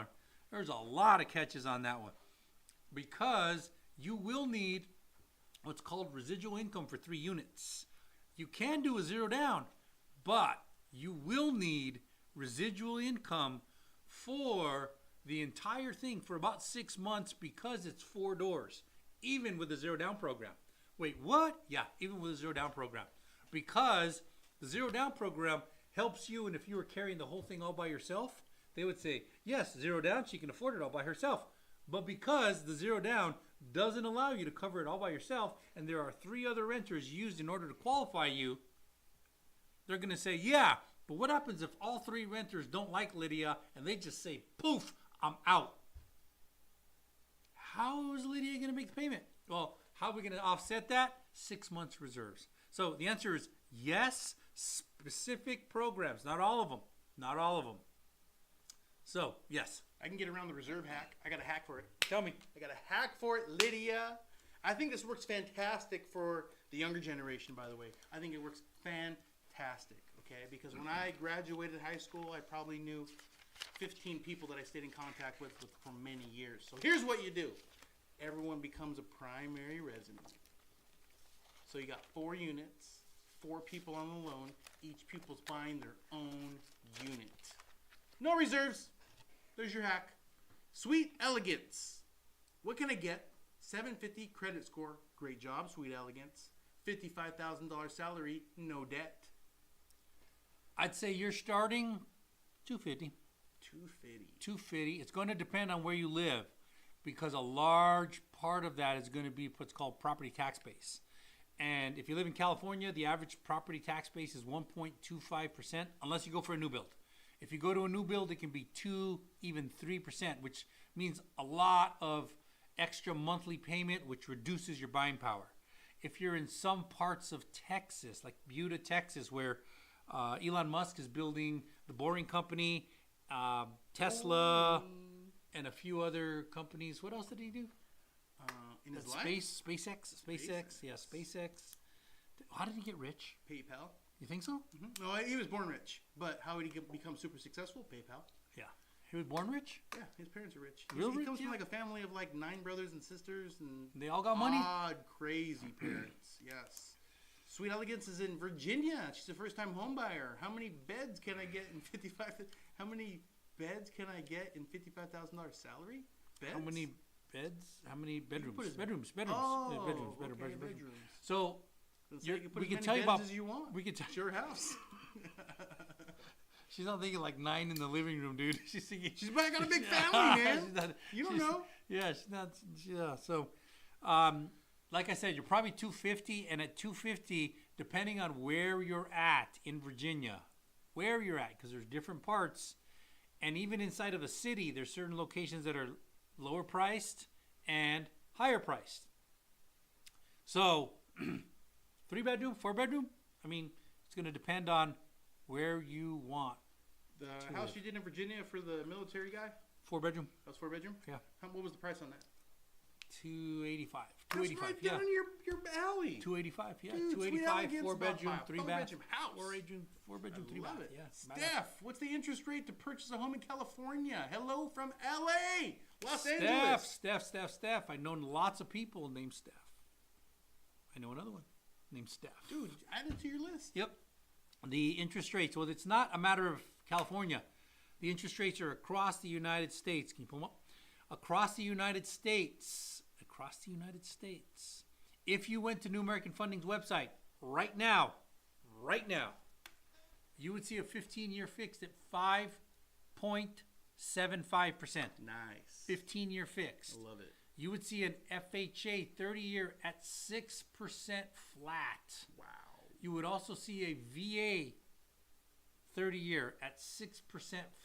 one. Because you will need what's called residual income for 3 units. You can do a 0 down, but you will need residual income for the entire thing for about 6 months because it's 4 doors, even with the 0 down program. Wait, what? Yeah, even with a 0 down program. Because the 0 down program helps you, and if you were carrying the whole thing all by yourself, they would say, yes, 0 down, she can afford it all by herself. But because the 0 down doesn't allow you to cover it all by yourself, and there are 3 other renters used in order to qualify you, they're going to say, yeah, but what happens if all 3 renters don't like Lydia and they just say, poof, I'm out? How is Lydia going to make the payment? Well, how are we going to offset that? 6 months reserves. So the answer is yes, specific programs, not all of them. So, yes. I can get around the reserve hack. I got a hack for it. Tell me. I got a hack for it, Lydia. I think this works fantastic for the younger generation, by the way. I think it works fantastic, okay? Because when I graduated high school, I probably knew 15 people that I stayed in contact with for many years. So here's what you do. Everyone becomes a primary resident. So you got 4 units, 4 people on the loan. Each pupil's buying their own unit. No reserves. There's your hack. Sweet Elegance. What can I get? 750 credit score. Great job, Sweet Elegance. $55,000 salary. No debt. I'd say you're starting $250. $250. It's going to depend on where you live because a large part of that is going to be what's called property tax base. And if you live in California, the average property tax base is 1.25% unless you go for a new build. If you go to a new build, it can be 2, even 3%, which means a lot of extra monthly payment, which reduces your buying power. If you're in some parts of Texas, like Buda, Texas, where Elon Musk is building the Boring Company, Tesla, and a few other companies. What else did he do? In his life? SpaceX. Yeah, SpaceX. How did he get rich? PayPal. You think so? No, he was born rich. But how did he become super successful? PayPal. Yeah. He was born rich? Yeah, his parents are rich. Real He rich, comes from yeah? like a family of like 9 brothers and sisters and They all got money? odd, crazy parents. Yes. Sweet Elegance is in Virginia. She's a first-time home buyer. How many beds can I get in How many beds can I get in $55,000 salary? Beds? How many beds? How many bedrooms? put his- Bedrooms. Oh, bedrooms. okay, Bedrooms. bedrooms. So So You're- you can put we as can many tell you beds about- as you want. we could tell. It's your house. She's not thinking like 9 in the living room, dude. She's thinking She's got a big family, man. She's not- You don't she's- know. Yeah, she's not. Yeah. So, like I said, you're probably 250, and at 250, depending on where you're at in Virginia, where you're at, because there's different parts, and even inside of a city, there's certain locations that are lower priced and higher priced. So, 3-bedroom, 4-bedroom. I mean, it's going to depend on where you want. The To house live. you did in Virginia for the military guy, 4-bedroom, that was 4-bedroom? Yeah. What was the price on that? 285. That's 285. right Yeah. down your alley. 285. Yeah. Dude, Sweet 285. Elegance, 4-bedroom, about 3 five. bath. 4-bedroom house. 4-bedroom, 3 I bath. love it. Yeah. Steph, what's the interest rate to purchase a home in California? Hello from LA, Los Steph, Angeles. Steph. I've known lots of people named Steph. I know another one named Steph. Dude, add it to your list. Yep. The interest rates. Well, it's not a matter of California. The interest rates are across the United States. Can you pull them up? Across the United States. Across the United States. If you went to New American Funding's website right now, you would see a 15-year fixed at 5.75%. Nice. 15-year fixed. I love it. You would see an FHA 30-year at 6% flat. Wow. You would also see a VA 30-year at 6%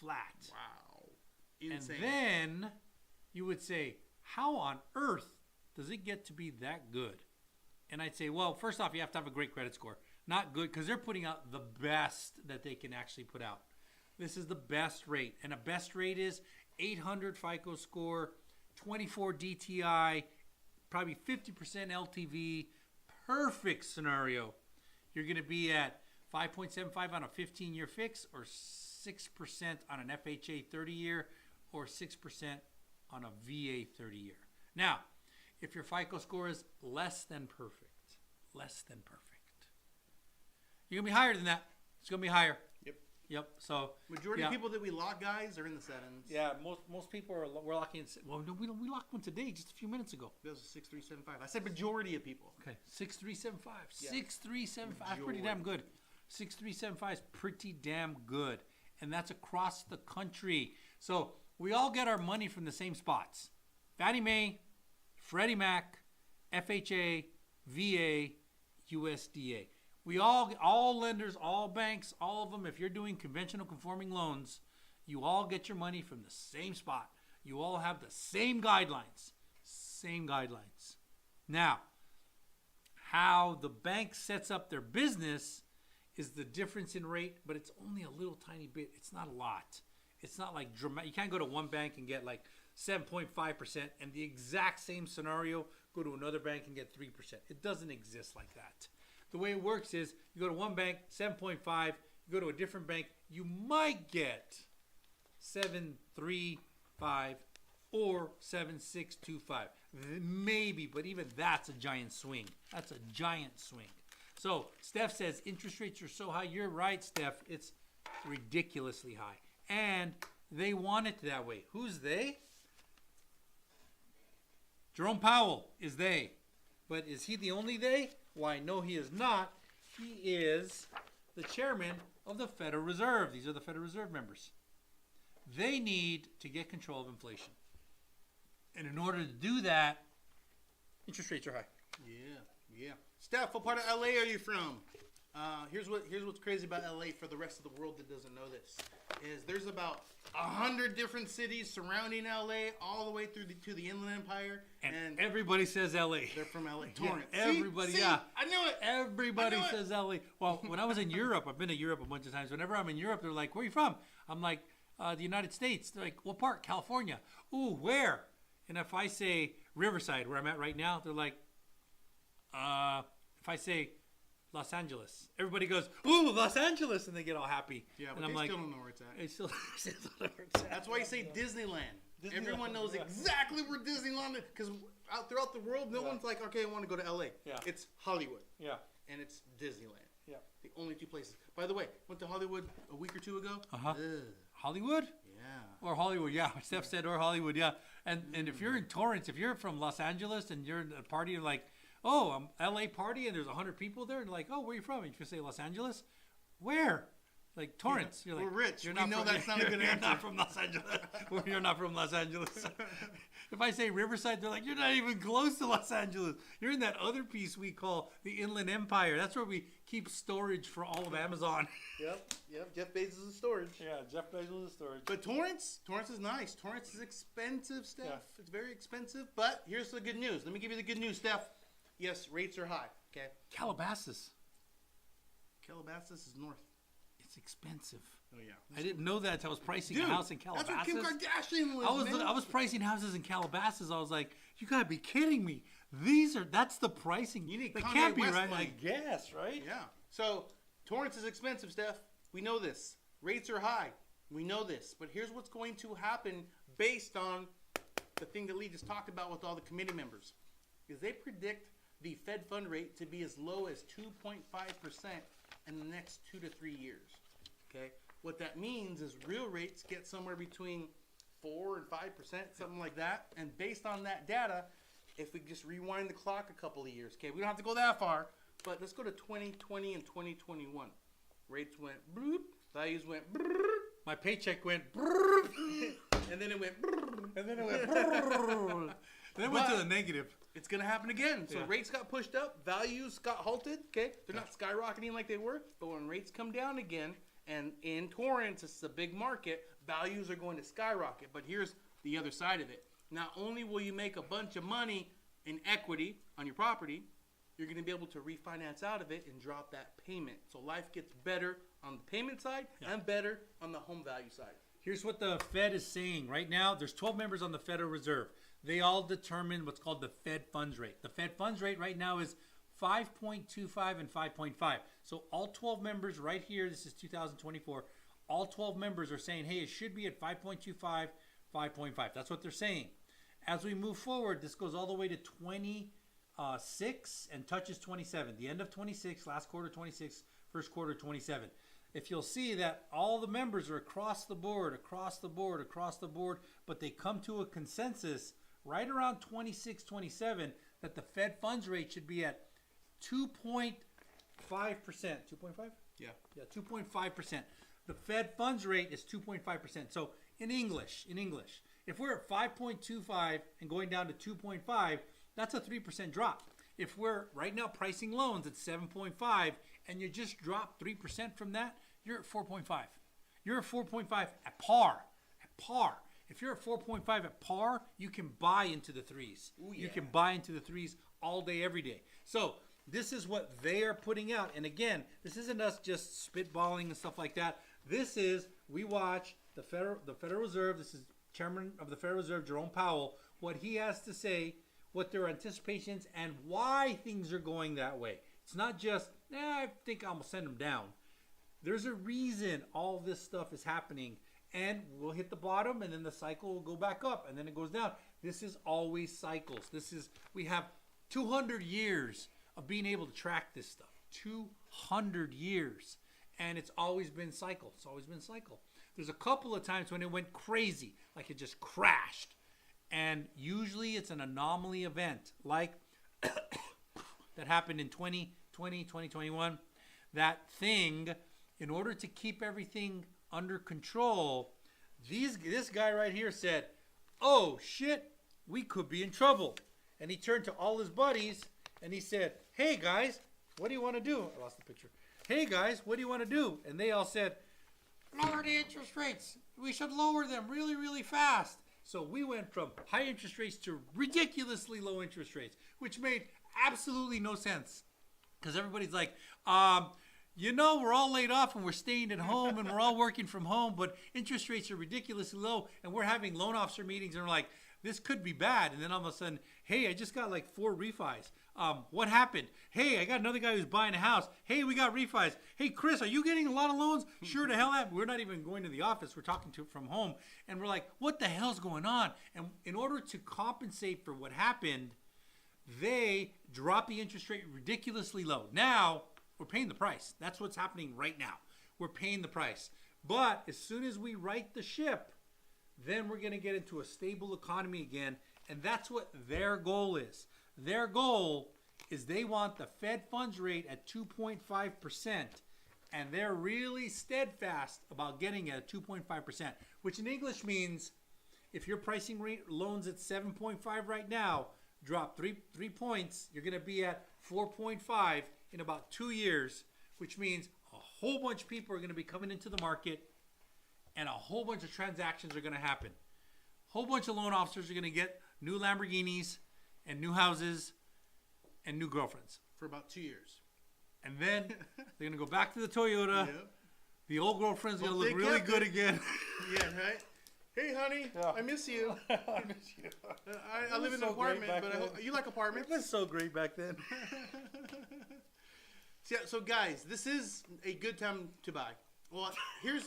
flat. Wow. And Insane. then you would say, how on earth does it get to be that good? And I'd say, well, first off, you have to have a great credit score. Not good, because they're putting out the best that they can actually put out. This is the best rate. And a best rate is 800 FICO score, 24 DTI, probably 50% LTV. Perfect scenario. You're going to be at 5.75 on a 15-year fix, or 6% on an FHA 30-year, or 6% on a VA 30-year. Now, if your FICO score is less than perfect, you're going to be higher than that. It's going to be higher. Yep. So Majority of people that we lock, guys, are in the sevens. Yeah, most people we're locking. Well, no, we locked one today, just a few minutes ago. That was a 6375. I said majority of people. Okay, 6375. Yeah. 6375. That's pretty damn good. 6375 is pretty damn good, and that's across the country. So we all get our money from the same spots: Fannie Mae, Freddie Mac, FHA, VA, USDA. We all lenders, all banks, all of them, if you're doing conventional conforming loans, you all get your money from the same spot. You all have the same guidelines. Now, how the bank sets up their business is the difference in rate, but it's only a little tiny bit. It's not a lot. It's not like dramatic. You can't go to one bank and get like 7.5% and the exact same scenario, go to another bank and get 3%. It doesn't exist like that. The way it works is you go to one bank, 7.5. You go to a different bank, you might get 7.35 or 7.625. Maybe, but even that's a giant swing. So Steph says interest rates are so high. You're right, Steph. It's ridiculously high. And they want it that way. Who's they? Jerome Powell is they. But is he the only they? Why, no, he is not. He is the chairman of the Federal Reserve. These are the Federal Reserve members. They need to get control of inflation. And in order to do that, interest rates are high. Yeah. Steph, what part of LA are you from? Here's what's crazy about LA for the rest of the world that doesn't know this. Is there's about 100 different cities surrounding LA all the way through to the Inland Empire. And everybody says LA. They're from LA. Yeah, Torrance. everybody, See? yeah. I knew it. Everybody I knew it. says LA. Well, when I was in Europe, I've been to Europe a bunch of times. Whenever I'm in Europe, they're like, where are you from? I'm like, the United States. They're like, what part? California. Ooh, where? And if I say Riverside, where I'm at right now, they're like, if I say Los Angeles. Everybody goes, ooh, Los Angeles, and they get all happy. Yeah, but and I'm they like, still don't know where it's at. they still don't know where it's at. That's why you say Disneyland. Everyone knows yeah. exactly where Disneyland is. Because out throughout the world, no one's like, okay, I want to go to LA. Yeah. It's Hollywood. Yeah. And it's Disneyland. Yeah. The only two places. By the way, went to Hollywood a week or two ago. Uh-huh. Ugh. Hollywood? Yeah. Or Hollywood, yeah. Steph said, or Hollywood, yeah. And if you're in Torrance, if you're from Los Angeles and you're in a party, you're like, oh, LA party, and there's 100 people there, and like, oh, where are you from? And you say Los Angeles? Where? Like Torrance. Yeah, you're like, we're rich. You're We not know from, that's not a good You're answer. not from Los Angeles. You're not from Los Angeles. If I say Riverside, they're like, you're not even close to Los Angeles. You're in that other piece we call the Inland Empire. That's where we keep storage for all of Amazon. Yep. Jeff Bezos' storage. Yeah, Jeff Bezos' storage. But Torrance is nice. Torrance is expensive, Steph. Yeah. It's very expensive. But here's the good news. Let me give you the good news, Steph. Yes, rates are high. Okay. Calabasas. Calabasas is north. It's expensive. Oh yeah. I didn't know that until I was pricing Dude, a house in Calabasas. that's where Kim Kardashian lives, man. I was pricing houses in Calabasas. I was like, you gotta be kidding me. That's the pricing. You need that Kanye can't be West right. money. I guess, right? Yeah. So Torrance is expensive, Steph. We know this. Rates are high. We know this. But here's what's going to happen based on the thing that Lee just talked about with all the committee members. Is they predict the Fed fund rate to be as low as 2.5% in the next 2 to 3 years. Okay? What that means is real rates get somewhere between 4 and 5%, something like that. And based on that data, if we just rewind the clock a couple of years, okay, we don't have to go that far, but let's go to 2020 and 2021. Rates went bloop, values went brrr, My paycheck went, brrr, and then it went brrr. and then it went, brrr. Then it went to the negative. It's going to happen again. So Yeah. rates got pushed up, values got halted, okay? They're not skyrocketing like they were, but when rates come down again, and in Torrance, it's a big market, values are going to skyrocket. But here's the other side of it. Not only will you make a bunch of money in equity on your property, you're going to be able to refinance out of it and drop that payment. So life gets better on the payment side and better on the home value side. Here's what the Fed is saying. Right now, there's 12 members on the Federal Reserve. They all determine what's called the Fed funds rate. The Fed funds rate right now is 5.25 and 5.5. So all 12 members right here, this is 2024, all 12 members are saying, hey, it should be at 5.25, 5.5. That's what they're saying. As we move forward, this goes all the way to 26 and touches 27. The end of 26, last quarter 26, first quarter 27. If you'll see that all the members are across the board, but they come to a consensus right around 26, 27 that the Fed funds rate should be at 2.5%. 2.5? Yeah. Yeah, 2.5%. The Fed funds rate is 2.5%. So in English, if we're at 5.25 and going down to 2.5, that's a 3% drop. If we're right now pricing loans at 7.5 and you just drop 3% from that, you're at 4.5. You're at 4.5 at par. At par. If you're at 4.5 at par, you can buy into the threes. Ooh, yeah. You can buy into the threes all day, every day. So this is what they are putting out. And again, this isn't us just spitballing and stuff like that. This is, we watch the Federal Reserve. This is Chairman of the Federal Reserve, Jerome Powell, what he has to say, what their anticipations and why things are going that way. It's not just, I think I'm going to send them down. There's a reason all this stuff is happening, and we'll hit the bottom, and then the cycle will go back up, and then it goes down. This is always cycles. We have 200 years of being able to track this stuff. 200 years. And it's always been cycle. It's always been cycle. There's a couple of times when it went crazy, like it just crashed. And usually it's an anomaly event, like that happened in 2020, 2021. That thing, in order to keep everything under control, this guy right here said, oh shit, we could be in trouble. And he turned to all his buddies and he said, hey guys, what do you want to do? I lost the picture. Hey guys, what do you want to do? And they all said, lower the interest rates. We should lower them really, really fast. So we went from high interest rates to ridiculously low interest rates, which made absolutely no sense. Because everybody's like, we're all laid off and we're staying at home and we're all working from home, but interest rates are ridiculously low. And we're having loan officer meetings and we're like, this could be bad. And then all of a sudden, hey, I just got like 4 refis. What happened? Hey, I got another guy who's buying a house. Hey, we got refis. Hey, Chris, are you getting a lot of loans? Sure to hell am. We're not even going to the office. We're talking to from home. And we're like, what the hell's going on? And in order to compensate for what happened, they dropped the interest rate ridiculously low. Now, we're paying the price. That's what's happening right now. We're paying the price. But as soon as we right the ship, then we're going to get into a stable economy again. And that's what their goal is. Their goal is they want the Fed funds rate at 2.5%. And they're really steadfast about getting it at 2.5%, which in English means if your pricing rate loans at 7.5 right now, drop three points, you're going to be at 4.5 in about 2 years, which means a whole bunch of people are going to be coming into the market and a whole bunch of transactions are going to happen. A whole bunch of loan officers are going to get new Lamborghinis and new houses and new girlfriends. For about 2 years. And then they're going to go back to the Toyota. Yep. The old girlfriend's going to look really good again. Yeah, right? Hey, honey, Yeah. I miss you. I miss you. I live in an so great apartment, back but then. you like apartments? It was so great back then. So guys, this is a good time to buy. Well, here's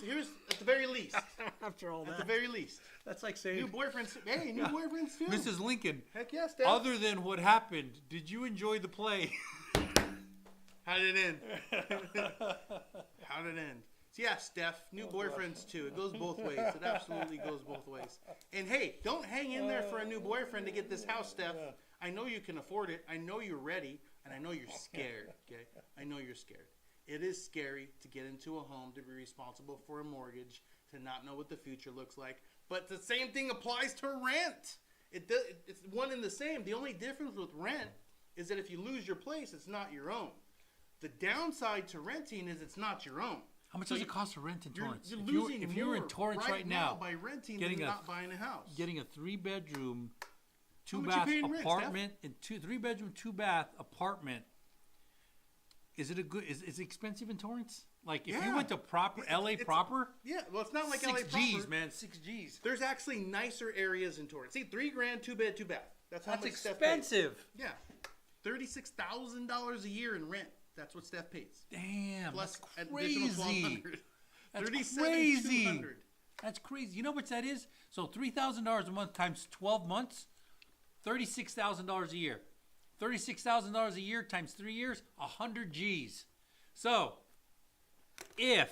at the very least. After all At the very least. That's like saying, New boyfriends. Hey, new boyfriends too. Mrs. Lincoln, Heck yes, Steph. other than what happened, did you enjoy the play? How did it end? How did it end? So yeah, Steph, new boyfriends too. It goes both ways. It absolutely goes both ways. And hey, don't hang in there for a new boyfriend to get this house, Steph. I know you can afford it. I know you're ready. And I know you're scared, okay? I know you're scared. It is scary to get into a home, to be responsible for a mortgage, to not know what the future looks like. But the same thing applies to rent. It's one and the same. The only difference with rent is that if you lose your place, it's not your own. The downside to renting is it's not your own. How much does it cost to rent in Torrance? You're If you were- losing if you were in more Torrance right now, by renting getting than a- not buying a house. getting a 3-bedroom, How much you 2-bath paying rent, apartment, and 3-bedroom, 2-bath apartment. Is it a good? Is it expensive in Torrance? Like if you Yeah. went to proper LA it's- proper, Yeah, well, it's not like 6 LA G's, proper. man, 6 G's. There's actually nicer areas in Torrance. See, $3,000, 2-bed, 2-bath. That's how That's much Steph pays. expensive. Yeah, $36,000 a year in rent. That's what Steph pays. Damn, Plus that's additional crazy. $1,200. That's $37,200. crazy. That's crazy. You know what that is? So $3,000 a month times 12 months, $36,000 a year. $36,000 a year times 3 years, 100 G's. So, if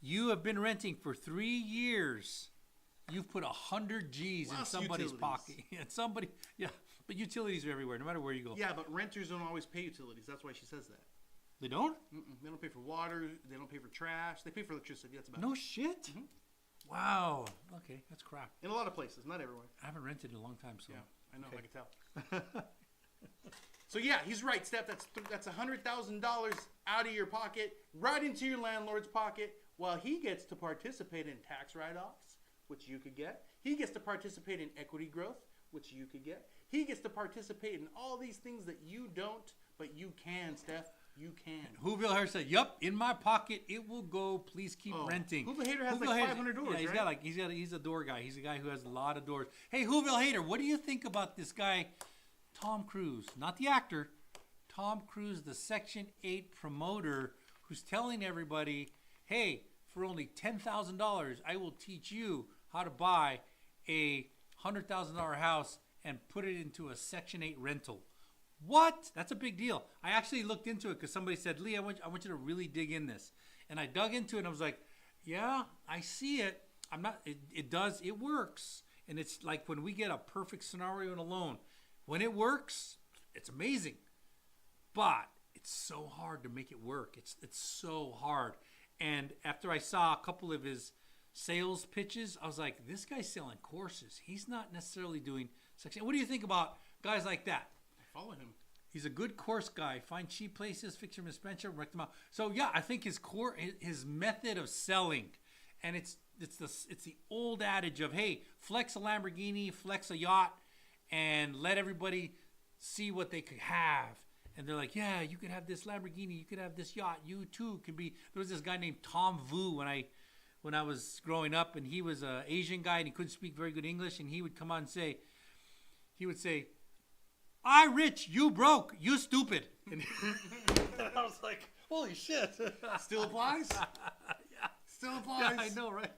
you have been renting for 3 years, you've put 100 G's in Plus somebody's utilities. pocket. And yeah, but utilities are everywhere, no matter where you go. Yeah, but renters don't always pay utilities. That's why she says that. They don't? They don't pay for water. They don't pay for trash. They pay for electricity. That's about it. No shit? Wow. Okay, that's crap. In a lot of places, not everywhere. I haven't rented in a long time, so. Yeah, I know. Okay. I can tell. So yeah, he's right, Steph. That's $100,000 out of your pocket, right into your landlord's pocket, while he gets to participate in tax write-offs, which you could get. He gets to participate in equity growth, which you could get. He gets to participate in all these things that you don't, but you can, Steph. You can. Whoville Hair said, "Yup, in my pocket it will go. Please keep renting." Whoville Hater has Whoville like Hater's- 500 doors, Yeah, he's a door guy. He's a guy who has a lot of doors. Hey, Whoville Hater, what do you think about this guy, Tom Cruise? Not the actor, Tom Cruise, the Section 8 promoter, who's telling everybody, "Hey, for only $10,000, I will teach you how to buy a $100,000 house and put it into a Section 8 rental." What? That's a big deal. I actually looked into it because somebody said, "Lee, I want you to really dig in this." And I dug into it and I was like, yeah, I see it. It works. And it's like when we get a perfect scenario in a loan, when it works, it's amazing. But it's so hard to make it work. It's so hard. And after I saw a couple of his sales pitches, I was like, this guy's selling courses. He's not necessarily doing section. What do you think about guys like that? Follow him. He's a good course guy. Find cheap places, fix your suspension, wreck them out. So yeah, I think his method of selling, and it's the old adage of, hey, flex a Lamborghini, flex a yacht, and let everybody see what they could have. And they're like, yeah, you could have this Lamborghini, you could have this yacht, you too could be. There was this guy named Tom Vu when I was growing up, and he was an Asian guy, and he couldn't speak very good English, and he would come on and say, I rich, you broke, you stupid. And I was like, holy shit. Still applies? Yeah. Still applies. Yeah, I know, right?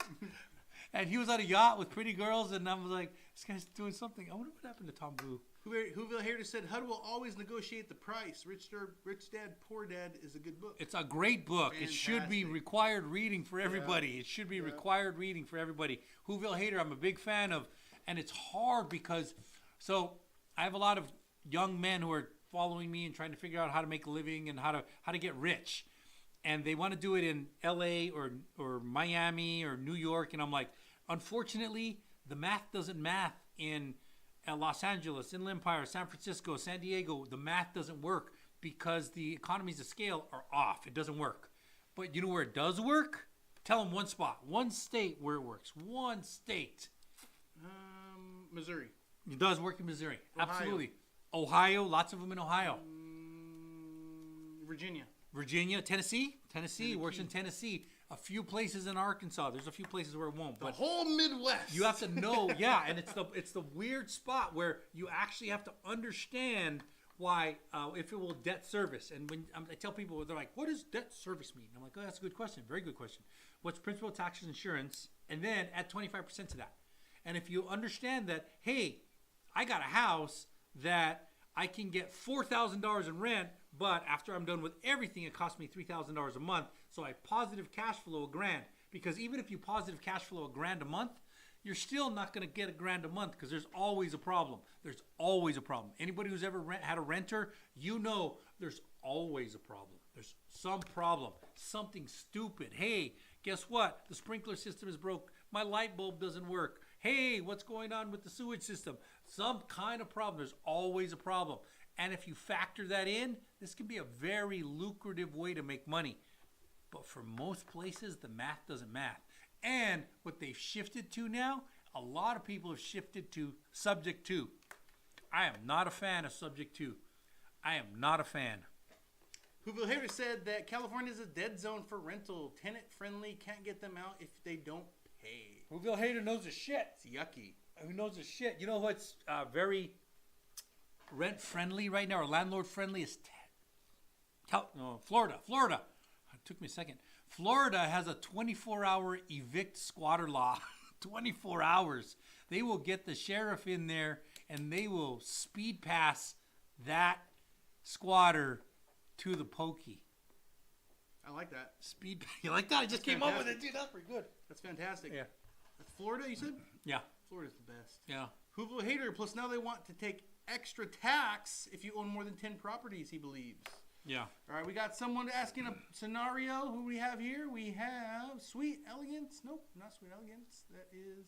And he was on a yacht with pretty girls, and I was like, this guy's doing something. I wonder what happened to Tom Blue. Whoville Hater said, HUD will always negotiate the price. Rich Dad, Poor Dad is a good book. It's a great book. Fantastic. It should be required reading for everybody. Yeah. It should be required reading for everybody. Whoville Hater, I'm a big fan of. And it's hard because, so I have a lot of young men who are following me and trying to figure out how to make a living and how to get rich. And they want to do it in LA or Miami or New York. And I'm like, unfortunately, the math doesn't math in Los Angeles, Inland Empire, San Francisco, San Diego. The math doesn't work because the economies of scale are off. It doesn't work. But you know where it does work? Tell them one spot, one state where it works. One state. Missouri. It does work in Missouri. Ohio. Absolutely. Ohio, lots of them in Ohio. Virginia. Tennessee works in Tennessee. A few places in Arkansas. There's a few places where it won't. The whole Midwest. You have to know, yeah, and it's the weird spot where you actually have to understand why, if it will debt service. And when I tell people, they're like, what does debt service mean? I'm like, oh, that's a good question. Very good question. What's principal, taxes, insurance? And then add 25% to that. And if you understand that, hey, I got a house that I can get $4,000 in rent, but after I'm done with everything, it costs me $3,000 a month. So I positive cash flow $1,000. Because even if you positive cash flow $1,000 a month, you're still not going to get $1,000 a month because there's always a problem. There's always a problem. Anybody who's ever had a renter, you know there's always a problem. There's some problem, something stupid. Hey, guess what? The sprinkler system is broke. My light bulb doesn't work. Hey, what's going on with the sewage system? Some kind of problem. There's always a problem. And if you factor that in, this can be a very lucrative way to make money. But for most places, the math doesn't math. And what they've shifted to now, a lot of people have shifted to subject to. I am not a fan of subject to. I am not a fan. Whoville Hater said that California is a dead zone for rental. Tenant friendly, can't get them out if they don't pay. Whoville Hater knows his shit. It's yucky. Who knows his shit? You know what's very rent friendly right now, or landlord friendly is Florida. It took me a second. Florida has a 24-hour evict squatter law. 24 hours. They will get the sheriff in there and they will speed pass that squatter to the pokey. I like that. You like that? I just came up with it, dude. That's pretty good. That's fantastic. Yeah. Florida, you said? Yeah. Florida's the best. Yeah. Whoville Hater, plus now they want to take extra tax if you own more than 10 properties, he believes. Yeah. All right, we got someone asking a scenario. Who do we have here? We have Sweet Elegance. Nope, not Sweet Elegance. That is...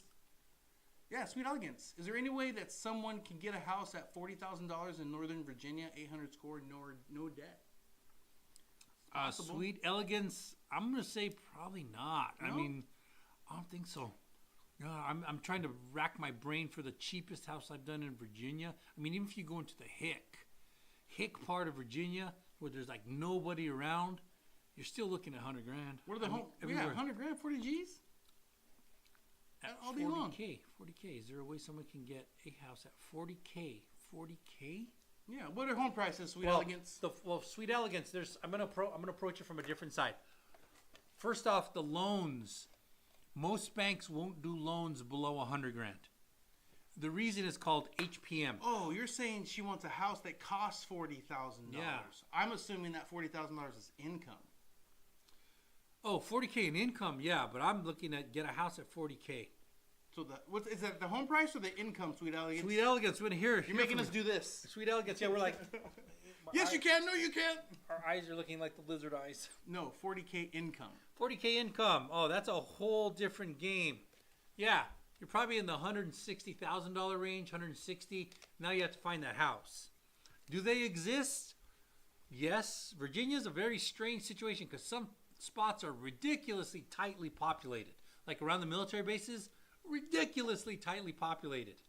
Yeah, Sweet Elegance. Is there any way that someone can get a house at $40,000 in Northern Virginia, 800 score, no debt? Sweet Elegance, I'm going to say probably not. No? I mean, I don't think so. No, I'm trying to rack my brain for the cheapest house I've done in Virginia. I mean, even if you go into the Hick part of Virginia, where there's like nobody around, you're still looking at $100,000. What are the home? Yeah, $100,000, 40 G's. All day long. 40K. Is there a way someone can get a house at 40K? 40K? Yeah. What are home prices, Sweet Elegance? Sweet Elegance. I'm gonna approach it from a different side. First off, the loans. Most banks won't do loans below $100,000. The reason is called HPM. Oh, you're saying she wants a house that costs $40,000. Yeah. I'm assuming that $40,000 is income. Oh, 40K in income, yeah, but I'm looking at get a house at 40K. So is that the home price or the income, Sweet Elegance? Sweet Elegance, you're making us do this. Sweet Elegance, yeah, we're like... Yes, you can. No, you can't. Our eyes are looking like the lizard eyes. No, 40K income. 40K income. Oh, that's a whole different game. Yeah, you're probably in the $160,000 range, 160. Now you have to find that house. Do they exist? Yes. Virginia's a very strange situation because some spots are ridiculously tightly populated. Like around the military bases, ridiculously tightly populated.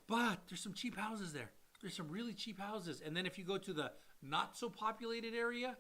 But there's some cheap houses there. There's some really cheap houses. And then if you go to the not so populated area,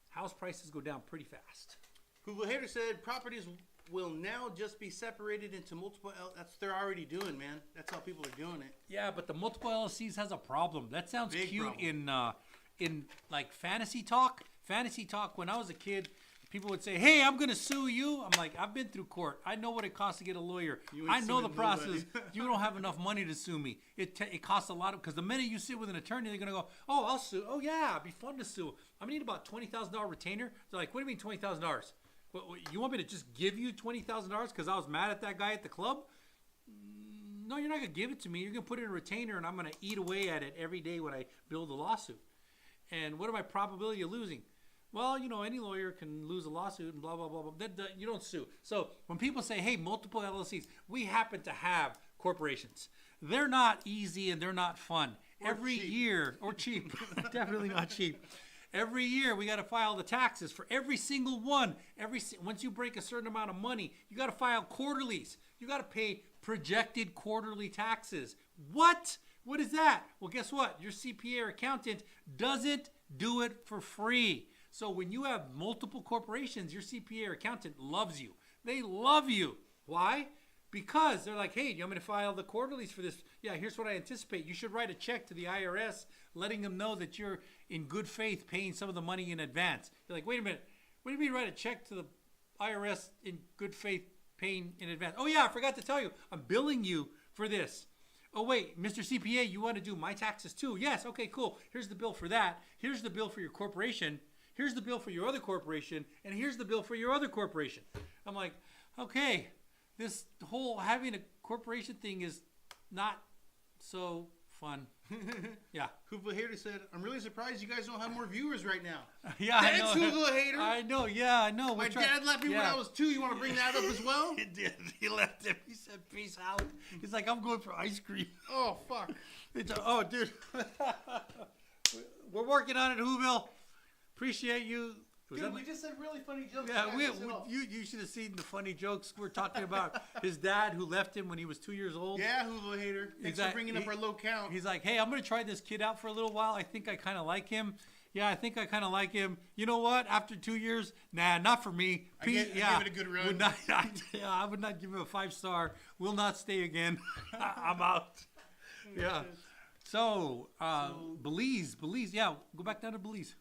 house prices go down pretty fast. Google Hater said properties will now just be separated into multiple. That's they're already doing, man. That's how people are doing it. Yeah, but the multiple LLCs has a problem. That sounds Big cute problem. in like fantasy talk. Fantasy talk. When I was a kid, people would say, "Hey, I'm gonna sue you." I'm like, I've been through court. I know what it costs to get a lawyer. You ain't I know the suing process. nobody. You don't have enough money to sue me. It costs a lot because the minute you sit with an attorney, they're gonna go, "Oh, I'll sue. Oh yeah, it'd be fun to sue. I'm gonna need about $20,000 retainer." They're like, "What do you mean $20,000? You want me to just give you $20,000 because I was mad at that guy at the club?" No, you're not gonna give it to me. You're gonna put it in a retainer, and I'm gonna eat away at it every day when I build a lawsuit. And what are my probability of losing? Well, you know, any lawyer can lose a lawsuit and blah, blah, blah, blah. You don't sue. So when people say, hey, multiple LLCs, we happen to have corporations. They're not easy and they're not fun. Every year, or cheap, definitely not cheap. Every year we got to file the taxes for every single one. Once you break a certain amount of money, you got to file quarterlies. You got to pay projected quarterly taxes. What? What is that? Well, guess what? Your CPA or accountant doesn't do it for free. So when you have multiple corporations, your CPA or accountant loves you. They love you. Why? Because they're like, hey, you want me to file the quarterlies for this? Yeah, here's what I anticipate. You should write a check to the IRS letting them know that you're in good faith paying some of the money in advance. You're like, wait a minute. What do you mean write a check to the IRS in good faith paying in advance? Oh, yeah, I forgot to tell you. I'm billing you for this. Oh, wait, Mr. CPA, you want to do my taxes too? Yes, okay, cool. Here's the bill for that. Here's the bill for your corporation. Here's the bill for your other corporation. And here's the bill for your other corporation. I'm like, okay, this whole having a corporation thing is not so fun. Yeah. Hoover Hater said, I'm really surprised you guys don't have more viewers right now. Yeah, Thanks, I know. Hoover Hater. I know, yeah, I know. My dad left me when I was 2. You want to bring that up as well? He did. He left him. He said, peace out. He's like, I'm going for ice cream. Oh, fuck. Oh, dude. We're working on it, Whoville. Appreciate you. Dude, we just said really funny jokes. Yeah, you should have seen the funny jokes. We're talking about his dad who left him when he was 2 years old. Yeah, Hoover Hater. Thanks for bringing up our low count. He's like, hey, I'm going to try this kid out for a little while. I think I kind of like him. Yeah, I think I kind of like him. You know what? After 2 years, nah, not for me. I give it a good run. I would not give him a 5-star. Will not stay again. I'm out. Yeah. So, Belize. Yeah, go back down to Belize.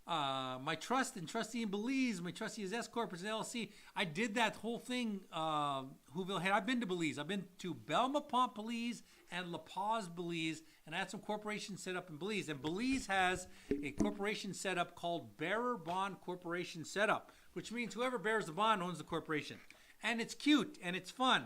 My trust and trustee in Belize, my trustee is S Corp, is an LLC. I did that whole thing, Whoville Head. I've been to Belize. I've been to Belmont, Belize, and La Paz, Belize, and I had some corporations set up in Belize. And Belize has a corporation set up called Bearer Bond Corporation Setup, which means whoever bears the bond owns the corporation. And it's cute, and it's fun.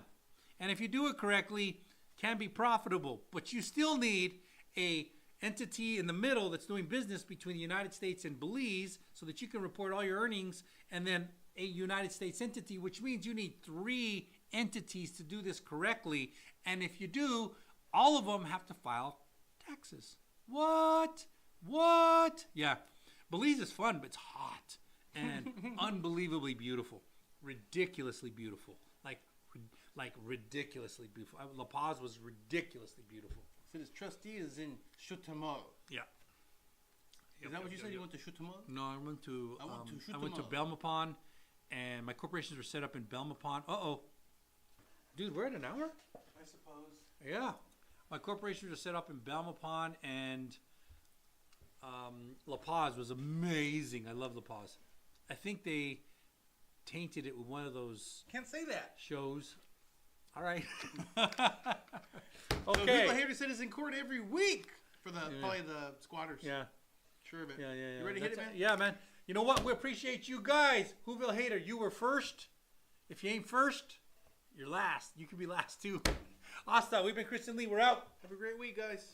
And if you do it correctly, it can be profitable. But you still need a entity in the middle that's doing business between the United States and Belize so that you can report all your earnings, and then a United States entity, which means you need 3 entities to do this correctly. And if you do, all of them have to file taxes. What? Yeah. Belize is fun, but it's hot and unbelievably beautiful. Ridiculously beautiful. Like ridiculously beautiful. La Paz was ridiculously beautiful. So his trustee is in Chutamo. Yeah. Is that what you said? You went to Chutamo? No, I went to Belmont, and my corporations were set up in Belmont. Uh-oh. Dude, we're at an hour? I suppose. Yeah. My corporations were set up in Belmont, and La Paz was amazing. I love La Paz. I think they tainted it with one of those... Can't say that. ...shows. All right. Okay. So Hoover Hater said is in court every week for probably the squatters. Yeah. Sure of it. Yeah. You ready to hit it, man? Yeah, man. You know what? We appreciate you guys. Whoville Hater, you were first. If you ain't first, you're last. You could be last too. Hasta. We've been Chris and Lee. We're out. Have a great week, guys.